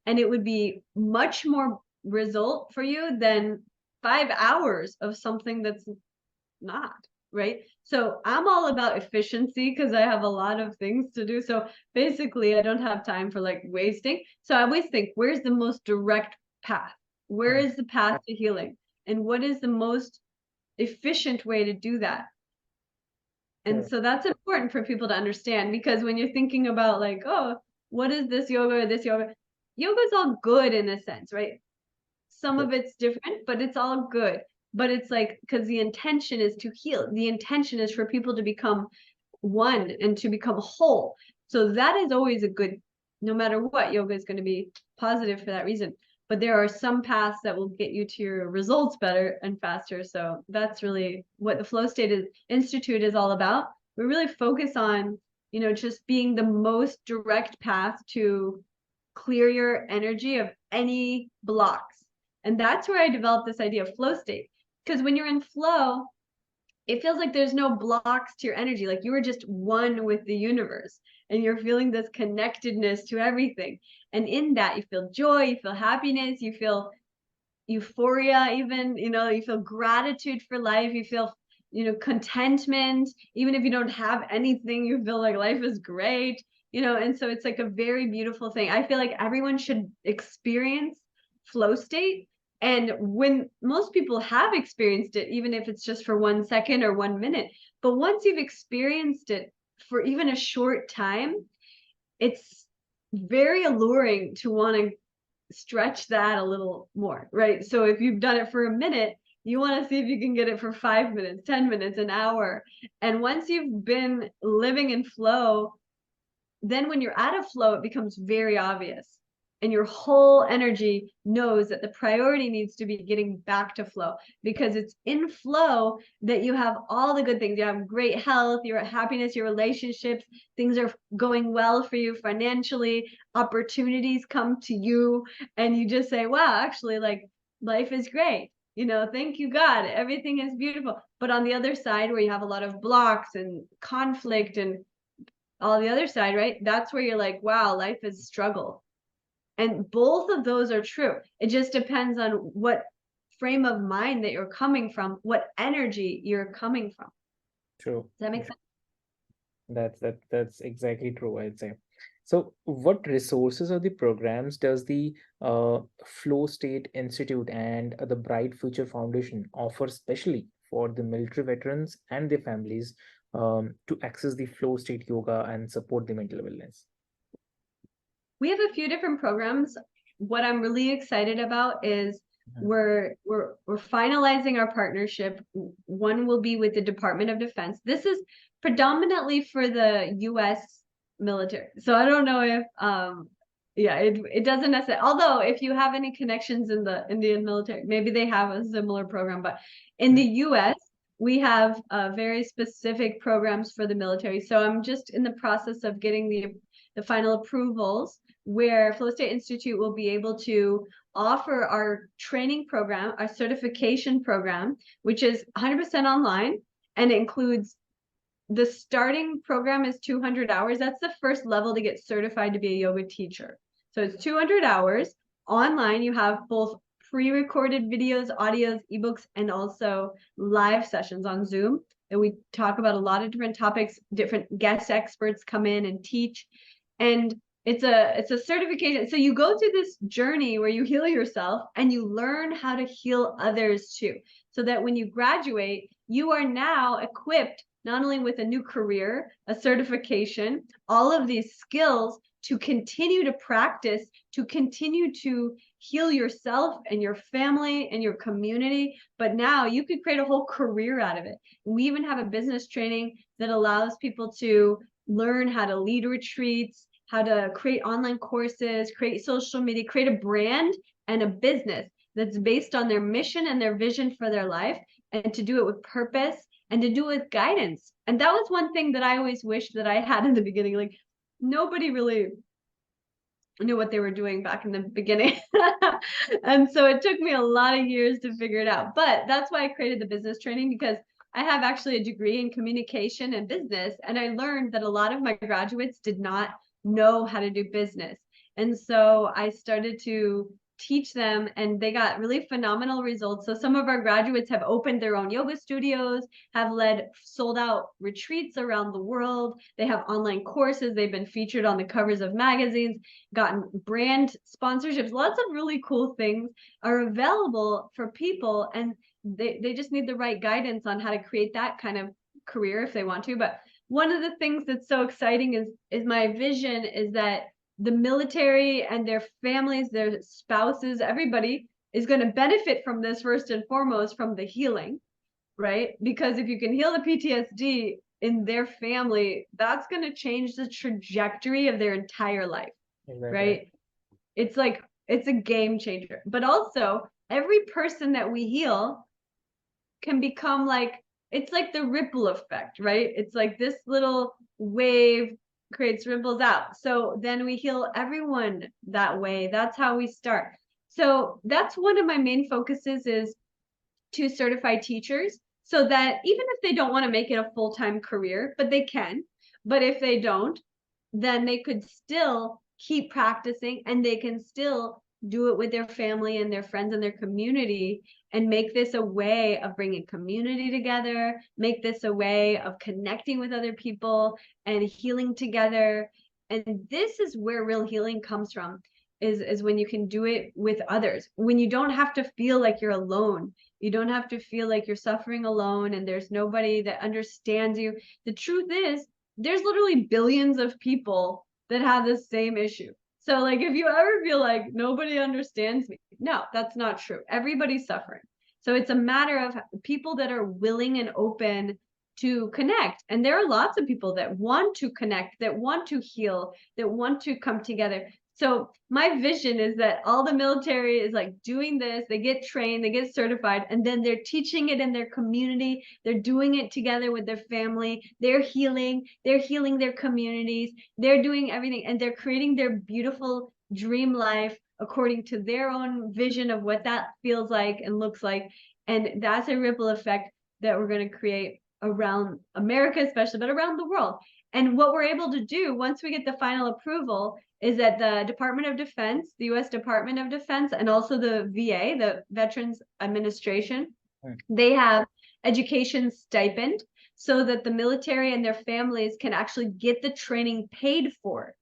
and it would be much more result for you than 5 hours of something that's not, right? So I'm all about efficiency because I have a lot of things to do. So basically, I don't have time for like wasting. So I always think, where's the most direct path? Where is the path to healing? And what is the most efficient way to do that? And so that's important for people to understand, because when you're thinking about like, oh, what is this yoga or this yoga? Yoga is all good in a sense, right? Some of it's different, but it's all good. But it's like, because the intention is to heal. The intention is for people to become one and to become whole. So that is always a good, no matter what, yoga is going to be positive for that reason. But there are some paths that will get you to your results better and faster. So that's really what the Flow State Institute is all about. We really focus on, you know, just being the most direct path to clear your energy of any blocks. And that's where I developed this idea of flow state. Because when you're in flow, it feels like there's no blocks to your energy. Like you are just one with the universe and you're feeling this connectedness to everything. And in that, you feel joy, you feel happiness, you feel euphoria, even, you know, you feel gratitude for life, you feel, you know, contentment. Even if you don't have anything, you feel like life is great, you know. And so it's like a very beautiful thing. I feel like everyone should experience flow state. And when most people have experienced it, even if it's just for 1 second or 1 minute, but once you've experienced it for even a short time, it's very alluring to want to stretch that a little more, right? So if you've done it for a minute, you want to see if you can get it for 5 minutes, 10 minutes, an hour. And once you've been living in flow, then when you're out of flow, it becomes very obvious. And your whole energy knows that the priority needs to be getting back to flow, because it's in flow that you have all the good things. You have great health, your happiness, your relationships, things are going well for you financially, opportunities come to you, and you just say, wow, actually, like, life is great. You know, thank you, God, everything is beautiful. But on the other side, where you have a lot of blocks and conflict and all the other side, right? That's where you're like, wow, life is struggle. And both of those are true. It just depends on what frame of mind that you're coming from, what energy you're coming from. True. Does that make sense? That's exactly true, I'd say. So, what resources or the programs does the Flow State Institute and the Bright Future Foundation offer, specially for the military veterans and their families, to access the flow state yoga and support the mental wellness? We have a few different programs. What I'm really excited about is we're finalizing our partnership. One will be with the Department of Defense. This is predominantly for the US military. So I don't know if yeah, it doesn't necessarily, although if you have any connections in the Indian military, maybe they have a similar program, but in the US we have very specific programs for the military. So I'm just in the process of getting the final approvals, where Flow State Institute will be able to offer our training program, our certification program, which is 100% online, and it includes the starting program is 200 hours. That's the first level to get certified to be a yoga teacher. So it's 200 hours online. You have both pre-recorded videos, audios, ebooks, and also live sessions on Zoom. And we talk about a lot of different topics. Different guest experts come in and teach. And it's a certification. So you go through this journey where you heal yourself and you learn how to heal others too. So that when you graduate, you are now equipped not only with a new career, a certification, all of these skills to continue to practice, to continue to heal yourself and your family and your community. But now you could create a whole career out of it. We even have a business training that allows people to learn how to lead retreats, how to create online courses, create social media, create a brand and a business that's based on their mission and their vision for their life, and to do it with purpose and to do it with guidance. And that was one thing that I always wished that I had in the beginning. Like, nobody really knew what they were doing back in the beginning. And so it took me a lot of years to figure it out. But that's why I created the business training, because I have actually a degree in communication and business. And I learned that a lot of my graduates did not know how to do business. And so I started to teach them, and they got really phenomenal results. So some of our graduates have opened their own yoga studios, have led sold out retreats around the world. They have online courses. They've been featured on the covers of magazines, gotten brand sponsorships. Lots of really cool things are available for people, and they just need the right guidance on how to create that kind of career if they want to. But one of the things that's so exciting is my vision is that the military and their families, their spouses, everybody is going to benefit from this first and foremost, from the healing, right? Because if you can heal the PTSD in their family, that's going to change the trajectory of their entire life, Exactly. right? It's like, it's a game changer. But also, every person that we heal can become like, it's like the ripple effect, right? It's like this little wave creates ripples out. So then we heal everyone that way. That's how we start. So that's one of my main focuses, is to certify teachers, so that even if they don't want to make it a full-time career, but they can, but if they don't, then they could still keep practicing, and they can still do it with their family and their friends and their community, and make this a way of bringing community together, make this a way of connecting with other people and healing together. And this is where real healing comes from, is when you can do it with others, when you don't have to feel like you're alone. You don't have to feel like you're suffering alone and there's nobody that understands you. The truth is, there's literally billions of people that have the same issue. So like, if you ever feel like nobody understands me, no, that's not true. Everybody's suffering. So it's a matter of people that are willing and open to connect. And there are lots of people that want to connect, that want to heal, that want to come together. So my vision is that all the military is like doing this, they get trained, they get certified, and then they're teaching it in their community. They're doing it together with their family. They're healing their communities. They're doing everything, and they're creating their beautiful dream life according to their own vision of what that feels like and looks like. And that's a ripple effect that we're going to create around America, especially, but around the world. And what we're able to do once we get the final approval is that the Department of Defense, the U.S. Department of Defense, and also the VA, the Veterans Administration, they have education stipend, so that the military and their families can actually get the training paid for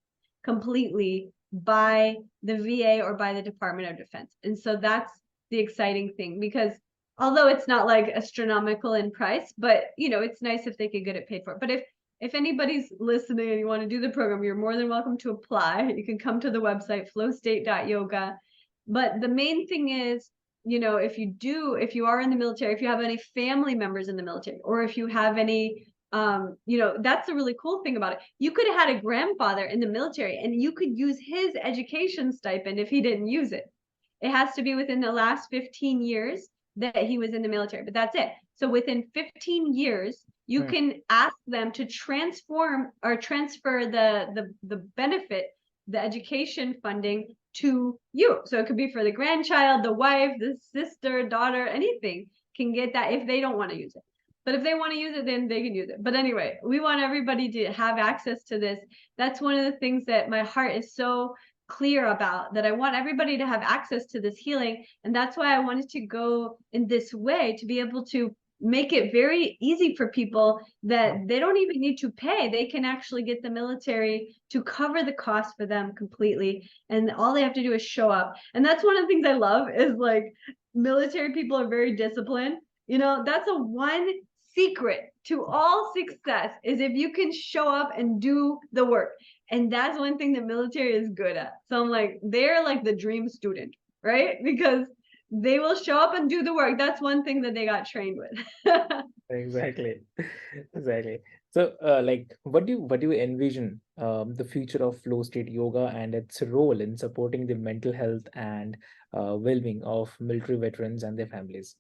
completely by the VA or by the Department of Defense. And so that's the exciting thing, because although it's not like astronomical in price, but it's nice if they could get it paid for. But if anybody's listening and you want to do the program, you're more than welcome to apply. You can come to the website, flowstate.yoga. But the main thing is, if you are in the military, if you have any family members in the military, or if you have any, that's the really cool thing about it. You could have had a grandfather in the military and you could use his education stipend if he didn't use it. It has to be within the last 15 years that he was in the military, but that's it. So within 15 years, you can ask them to transform or transfer the benefit, the education funding, to you. So it could be for the grandchild, the wife, the sister, daughter, anything can get that if they don't want to use it. But if they want to use it, then they can use it. But anyway, we want everybody to have access to this. That's one of the things that my heart is so clear about, that I want everybody to have access to this healing. And that's why I wanted to go in this way, to be able to make it very easy for people that they don't even need to pay. They can actually get the military to cover the cost for them completely. And all they have to do is show up. And that's one of the things I love, is like military people are very disciplined. You know, that's a one secret to all success, is if you can show up and do the work. And that's one thing the military is good at. So I'm like, they're like the dream student, right? Because they will show up and do the work. That's one thing that they got trained with. Exactly. Exactly. So, like, what do you envision the future of flow state yoga and its role in supporting the mental health and well-being of military veterans and their families?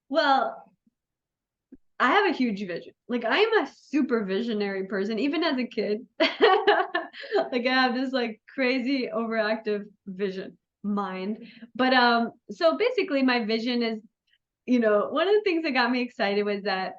Well, I have a huge vision. Like, I am a super visionary person, even as a kid. Like, I have this like crazy overactive vision mind. But so basically my vision is, you know, one of the things that got me excited was that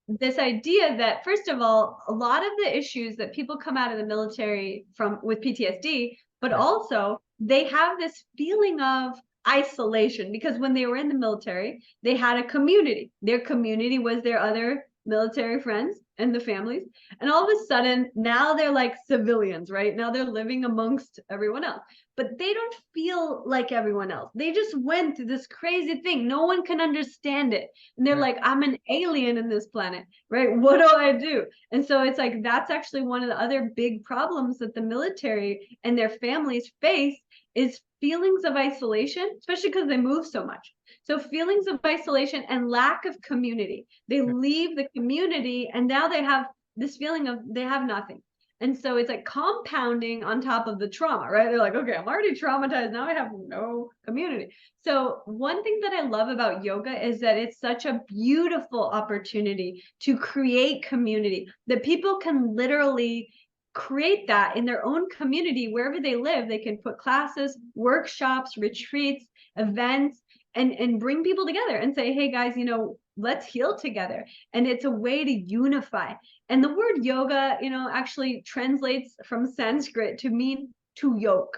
this idea that, first of all, a lot of the issues that people come out of the military from with PTSD, but Yeah. also they have this feeling of isolation, because when they were in the military, they had a community. Their community was their other military friends and the families. And all of a sudden, now they're like civilians, right? Now they're living amongst everyone else, but they don't feel like everyone else. They just went through this crazy thing. No one can understand it. And they're Yeah. like, I'm an alien in this planet, right? What do I do? And so it's like, that's actually one of the other big problems that the military and their families face, is feelings of isolation, especially because they move so much. So feelings of isolation and lack of community. They leave the community and now they have this feeling of they have nothing. And so it's like compounding on top of the trauma, right? They're like, okay, I'm already traumatized. Now I have no community. So one thing that I love about yoga is that it's such a beautiful opportunity to create community, that people can literally create that in their own community wherever they live. They can put classes, workshops, retreats, events, and bring people together and say, hey guys, you know, let's heal together. And it's a way to unify. And the word yoga, you know, actually translates from Sanskrit to mean to yoke.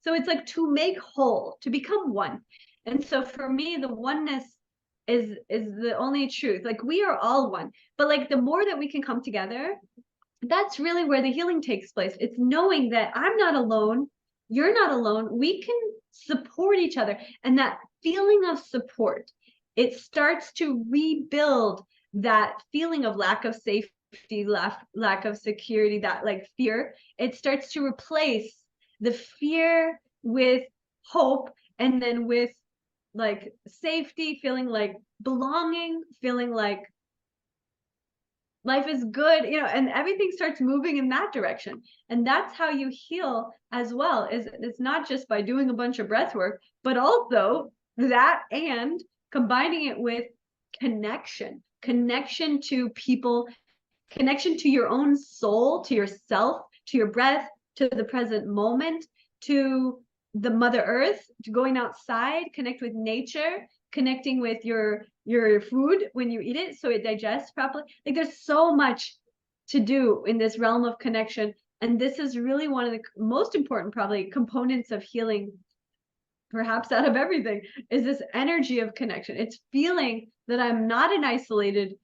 So it's like to make whole, to become one. And so for me, the oneness is the only truth. Like, we are all one, but like the more that we can come together, that's really where the healing takes place. It's knowing that I'm not alone, you're not alone. We can support each other. And that feeling of support, it starts to rebuild that feeling of lack of safety, lack of security, that like fear. It starts to replace the fear with hope, and then with like safety, feeling like belonging, feeling like life is good, you know, and everything starts moving in that direction. And that's how you heal as well, is it's not just by doing a bunch of breath work, but also that, and combining it with connection to people, connection to your own soul, to yourself, to your breath, to the present moment, to the Mother Earth, to going outside, connect with nature, connecting with your food when you eat it so it digests properly. Like, there's so much to do in this realm of connection. And this is really one of the most important, probably, components of healing, perhaps out of everything, is this energy of connection. It's feeling that I'm not an isolated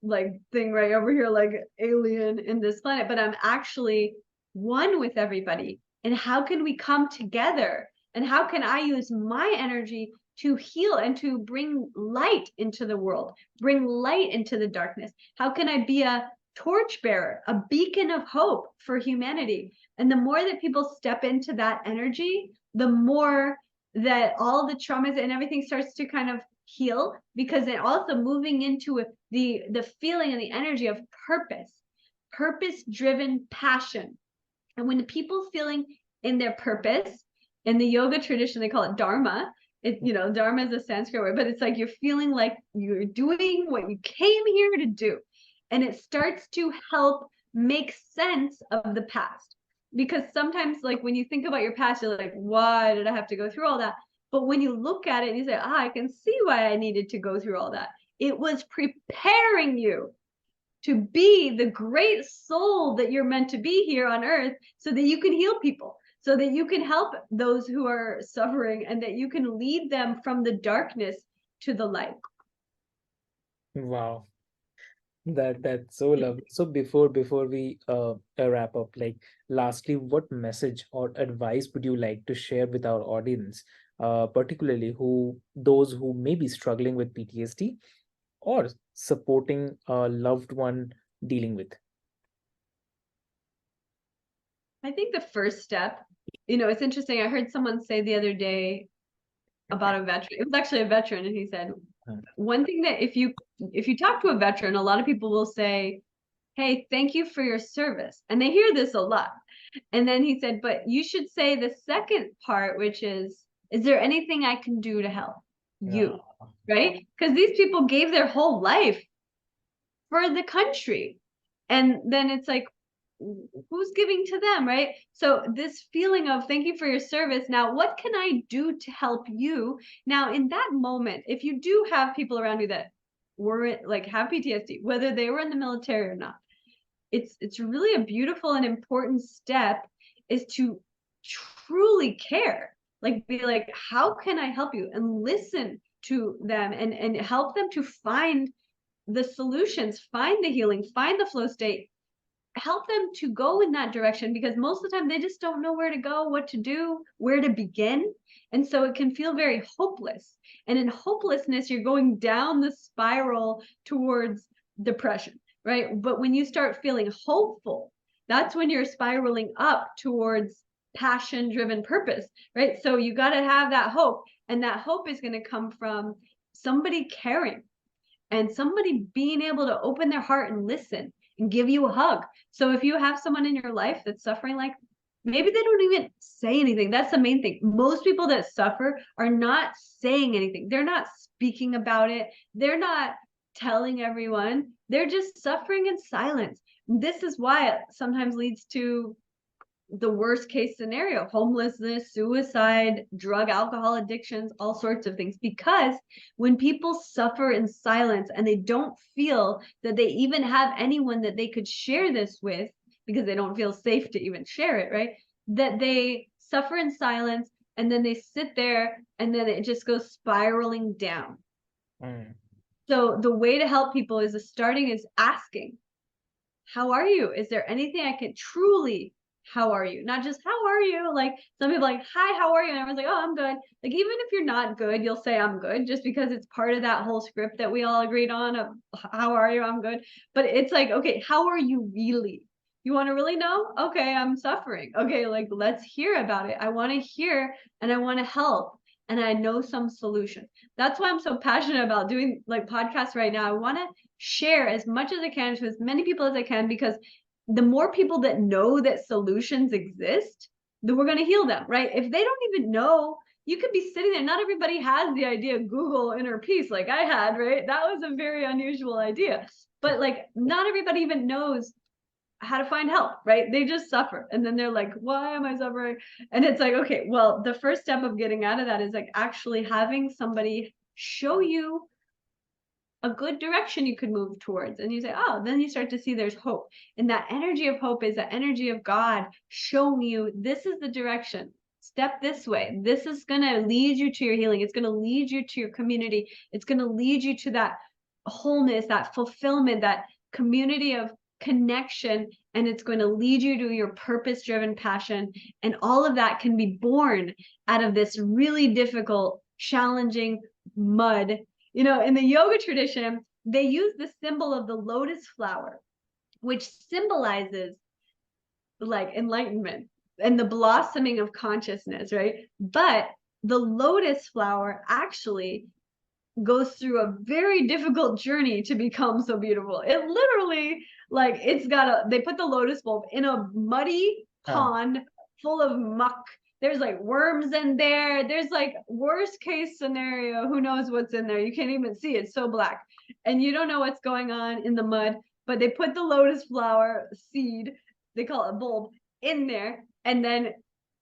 like thing right over here, like alien in this planet, but I'm actually one with everybody. And how can we come together? And how can I use my energy to heal and to bring light into the world, bring light into the darkness? How can I be a torchbearer, a beacon of hope for humanity? And the more that people step into that energy, the more that all the traumas and everything starts to kind of heal, because they're also moving into the feeling and the energy of purpose driven passion. And when the people feeling in their purpose, in the yoga tradition they call it dharma. It, you know, dharma is a Sanskrit word, but it's like you're feeling like you're doing what you came here to do, and it starts to help make sense of the past. because sometimes like when you think about your past, you're like, why did I have to go through all that? But when you look at it and you say, I can see why I needed to go through all that. It was preparing you to be the great soul that you're meant to be here on earth, so that you can heal people, so that you can help those who are suffering, and that you can lead them from the darkness to the light. Wow. That's so lovely. So before we wrap up, like lastly, what message or advice would you like to share with our audience, particularly those who may be struggling with PTSD or supporting a loved one dealing with? I think the first step, it's interesting. I heard someone say the other day about a veteran. It was actually a veteran, and he said one thing that if you talk to a veteran, a lot of people will say, hey, thank you for your service. And they hear this a lot. And then he said, but you should say the second part, which is there anything I can do to help you? Right? Because these people gave their whole life for the country. And then it's like, who's giving to them, right? So this feeling of thank you for your service. Now, what can I do to help you? Now, in that moment, if you do have people around you that were like have PTSD, whether they were in the military or not, it's really a beautiful and important step is to truly care, like be like, how can I help you, and listen to them and help them to find the solutions, find the healing, find the flow state, help them to go in that direction, because most of the time they just don't know where to go, what to do, where to begin. And so it can feel very hopeless, and in hopelessness you're going down the spiral towards depression, right? But when you start feeling hopeful, that's when you're spiraling up towards passion driven purpose, right? So you got to have that hope, and that hope is going to come from somebody caring and somebody being able to open their heart and listen and give you a hug. So if you have someone in your life that's suffering, like maybe they don't even say anything. That's the main thing. Most people that suffer are not saying anything. They're not speaking about it. They're not telling everyone. They're just suffering in silence. This is why it sometimes leads to the worst case scenario: homelessness, suicide, drug, alcohol addictions, all sorts of things. Because when people suffer in silence and they don't feel that they even have anyone that they could share this with, because they don't feel safe to even share it, right? That they suffer in silence, and then they sit there, and then it just goes spiraling down. So the way to help people is asking, how are you? Is there anything I can truly, how are you? Not just how are you? Like some people like, hi, how are you? And everyone's like, oh, I'm good. Like even if you're not good, you'll say I'm good, just because it's part of that whole script that we all agreed on of how are you? I'm good. But it's like, okay, how are you really? You want to really know? Okay, I'm suffering. Okay, like let's hear about it. I want to hear and I want to help, and I know some solution. That's why I'm so passionate about doing like podcasts right now. I want to share as much as I can to as many people as I can, because the more people that know that solutions exist, then we're going to heal them, right? If they don't even know, you could be sitting there. Not everybody has the idea of Google inner peace like I had, right? That was a very unusual idea. But like not everybody even knows how to find help, right? They just suffer. And then they're like, why am I suffering? And it's like, okay, well, the first step of getting out of that is like actually having somebody show you a good direction you could move towards. And you say, oh, then you start to see there's hope. And that energy of hope is the energy of God showing you this is the direction. Step this way. This is going to lead you to your healing. It's going to lead you to your community. It's going to lead you to that wholeness, that fulfillment, that community of connection. And it's going to lead you to your purpose driven passion. And all of that can be born out of this really difficult, challenging mud. In the yoga tradition, they use the symbol of the lotus flower, which symbolizes like enlightenment and the blossoming of consciousness, right? But the lotus flower actually goes through a very difficult journey to become so beautiful. It literally, like, they put the lotus bulb in a muddy pond full of muck. There's like worms in there. There's like worst case scenario. Who knows what's in there? You can't even see. It's so black. And you don't know what's going on in the mud. But they put the lotus flower seed, they call it bulb, in there, and then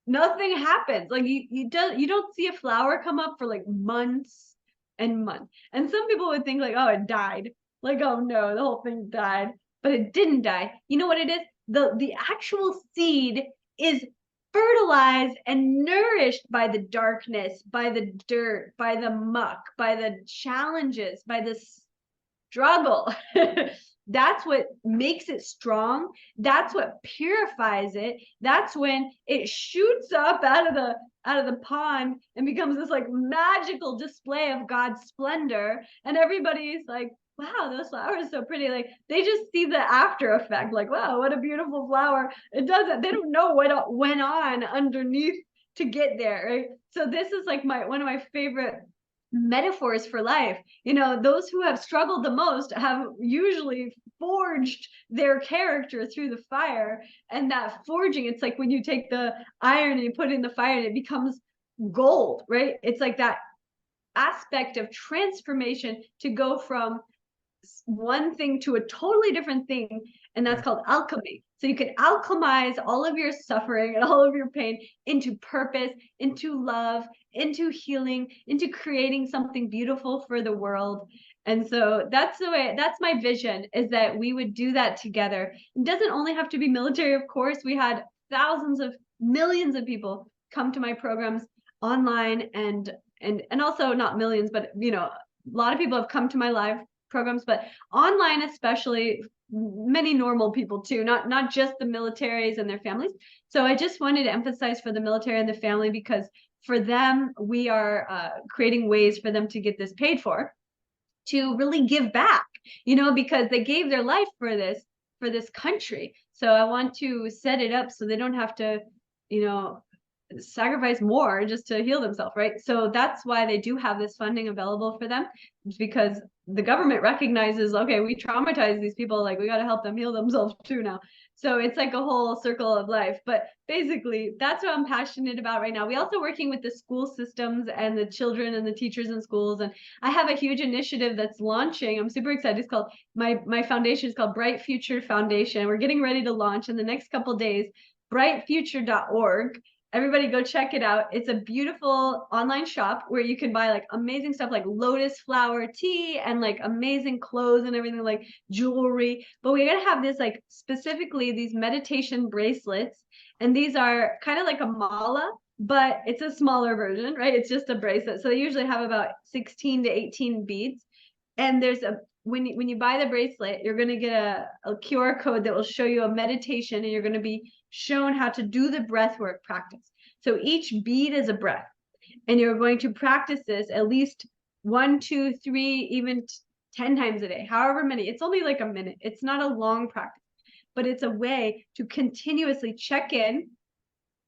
nothing happens. Like you don't see a flower come up for like months and months. And some people would think like, oh, it died. Like, oh no, the whole thing died. But it didn't die. You know what it is? The actual seed is fertilized and nourished by the darkness, by the dirt, by the muck, by the challenges, by the struggle. That's what makes it strong. That's what purifies it. That's when it shoots up out of the pond and becomes this like magical display of God's splendor. And everybody's like, wow, those flowers are so pretty. Like they just see the after effect, like, wow, what a beautiful flower. It doesn't, they don't know what went on underneath to get there, right? So this is like one of my favorite metaphors for life. You know, those who have struggled the most have usually forged their character through the fire. And that forging, it's like when you take the iron and you put it in the fire and it becomes gold, right? It's like that aspect of transformation to go from one thing to a totally different thing, and that's called alchemy. So you can alchemize all of your suffering and all of your pain into purpose, into love, into healing, into creating something beautiful for the world. And so that's the way, that's my vision, is that we would do that together. It doesn't only have to be military, of course. We had thousands of millions of people come to my programs online, and also not millions, but you know, a lot of people have come to my live programs, but online especially, many normal people too, not just the militaries and their families. So I just wanted to emphasize for the military and the family, because for them, we are creating ways for them to get this paid for, to really give back, you know, because they gave their life for this country. So I want to set it up so they don't have to, you know, sacrifice more just to heal themselves, right? So that's why they do have this funding available for them, because the government recognizes, okay, we traumatize these people, like we got to help them heal themselves too now. So it's like a whole circle of life. But basically, that's what I'm passionate about right now. We also working with the school systems and the children and the teachers in schools. And I have a huge initiative that's launching. I'm super excited. It's called, my foundation is called Bright Future Foundation. We're getting ready to launch in the next couple days, brightfuture.org. Everybody go check it out. It's a beautiful online shop where you can buy like amazing stuff like lotus flower tea and like amazing clothes and everything, like jewelry. But we're going to have this like specifically these meditation bracelets. And these are kind of like a mala, but it's a smaller version, right? It's just a bracelet. So they usually have about 16 to 18 beads. And there's a, when you buy the bracelet, you're going to get a QR code that will show you a meditation, and you're going to be shown how to do the breath work practice. So each bead is a breath, and you're going to practice this at least 1, 2, 3, even 10 times a day, however many. It's only like a minute. It's not a long practice, but it's a way to continuously check in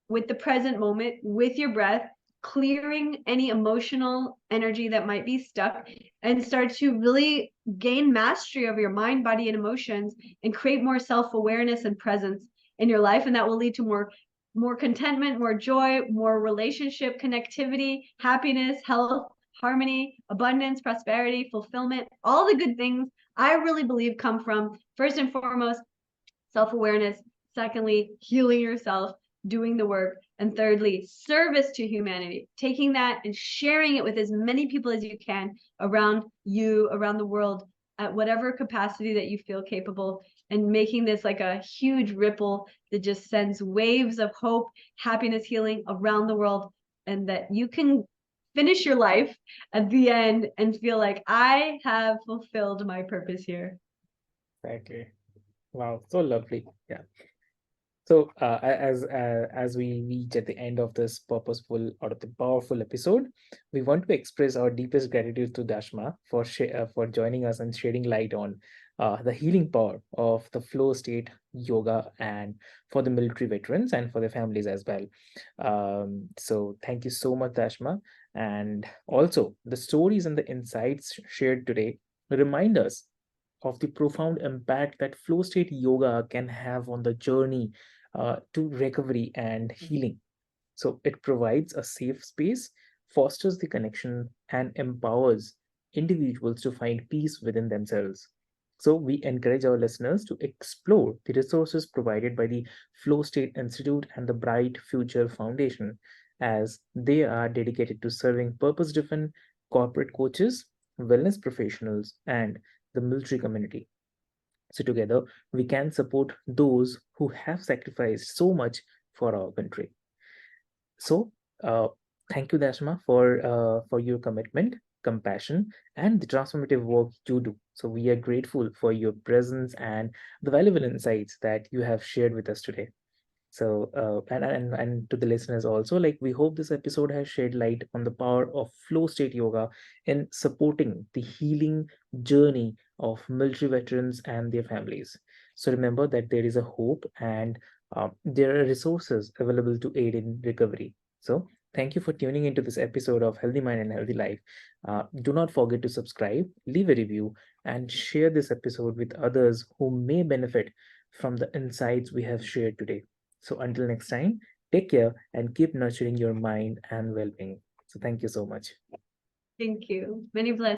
with the present moment, with your breath, clearing any emotional energy that might be stuck, and start to really gain mastery over your mind, body, and emotions, and create more self-awareness and presence in your life. And that will lead to more contentment, more joy, more relationship connectivity, happiness, health, harmony, abundance, prosperity, fulfillment. All the good things I really believe come from, first and foremost, self-awareness. Secondly, healing yourself, doing the work. And thirdly, service to humanity, taking that and sharing it with as many people as you can around you, around the world, at whatever capacity that you feel capable, and making this like a huge ripple that just sends waves of hope, happiness, healing around the world, and that you can finish your life at the end and feel like I have fulfilled my purpose here. Exactly. Wow, so lovely. Yeah. So, as we reach at the end of this purposeful or the powerful episode, we want to express our deepest gratitude to Dashma for joining us and shedding light on the healing power of the flow state yoga, and for the military veterans and for their families as well. So, thank you so much, Dashma, and also the stories and the insights shared today remind us of the profound impact that flow state yoga can have on the journey to recovery and healing. So it provides a safe space, fosters the connection, and empowers individuals to find peace within themselves. So we encourage our listeners to explore the resources provided by the Flow State Institute and the Bright Future Foundation, as they are dedicated to serving purpose driven corporate coaches, wellness professionals, and the military community. So, together, we can support those who have sacrificed so much for our country. So, thank you, Dashma, for your commitment, compassion, and the transformative work you do. So, we are grateful for your presence and the valuable insights that you have shared with us today. So, and to the listeners also, like we hope this episode has shed light on the power of flow state yoga in supporting the healing journey of military veterans and their families. So remember that there is a hope and there are resources available to aid in recovery. So thank you for tuning into this episode of Healthy Mind and Healthy Life. Do not forget to subscribe, leave a review, and share this episode with others who may benefit from the insights we have shared today. So until next time, take care and keep nurturing your mind and well being. So thank you so much. Thank you. Many blessings.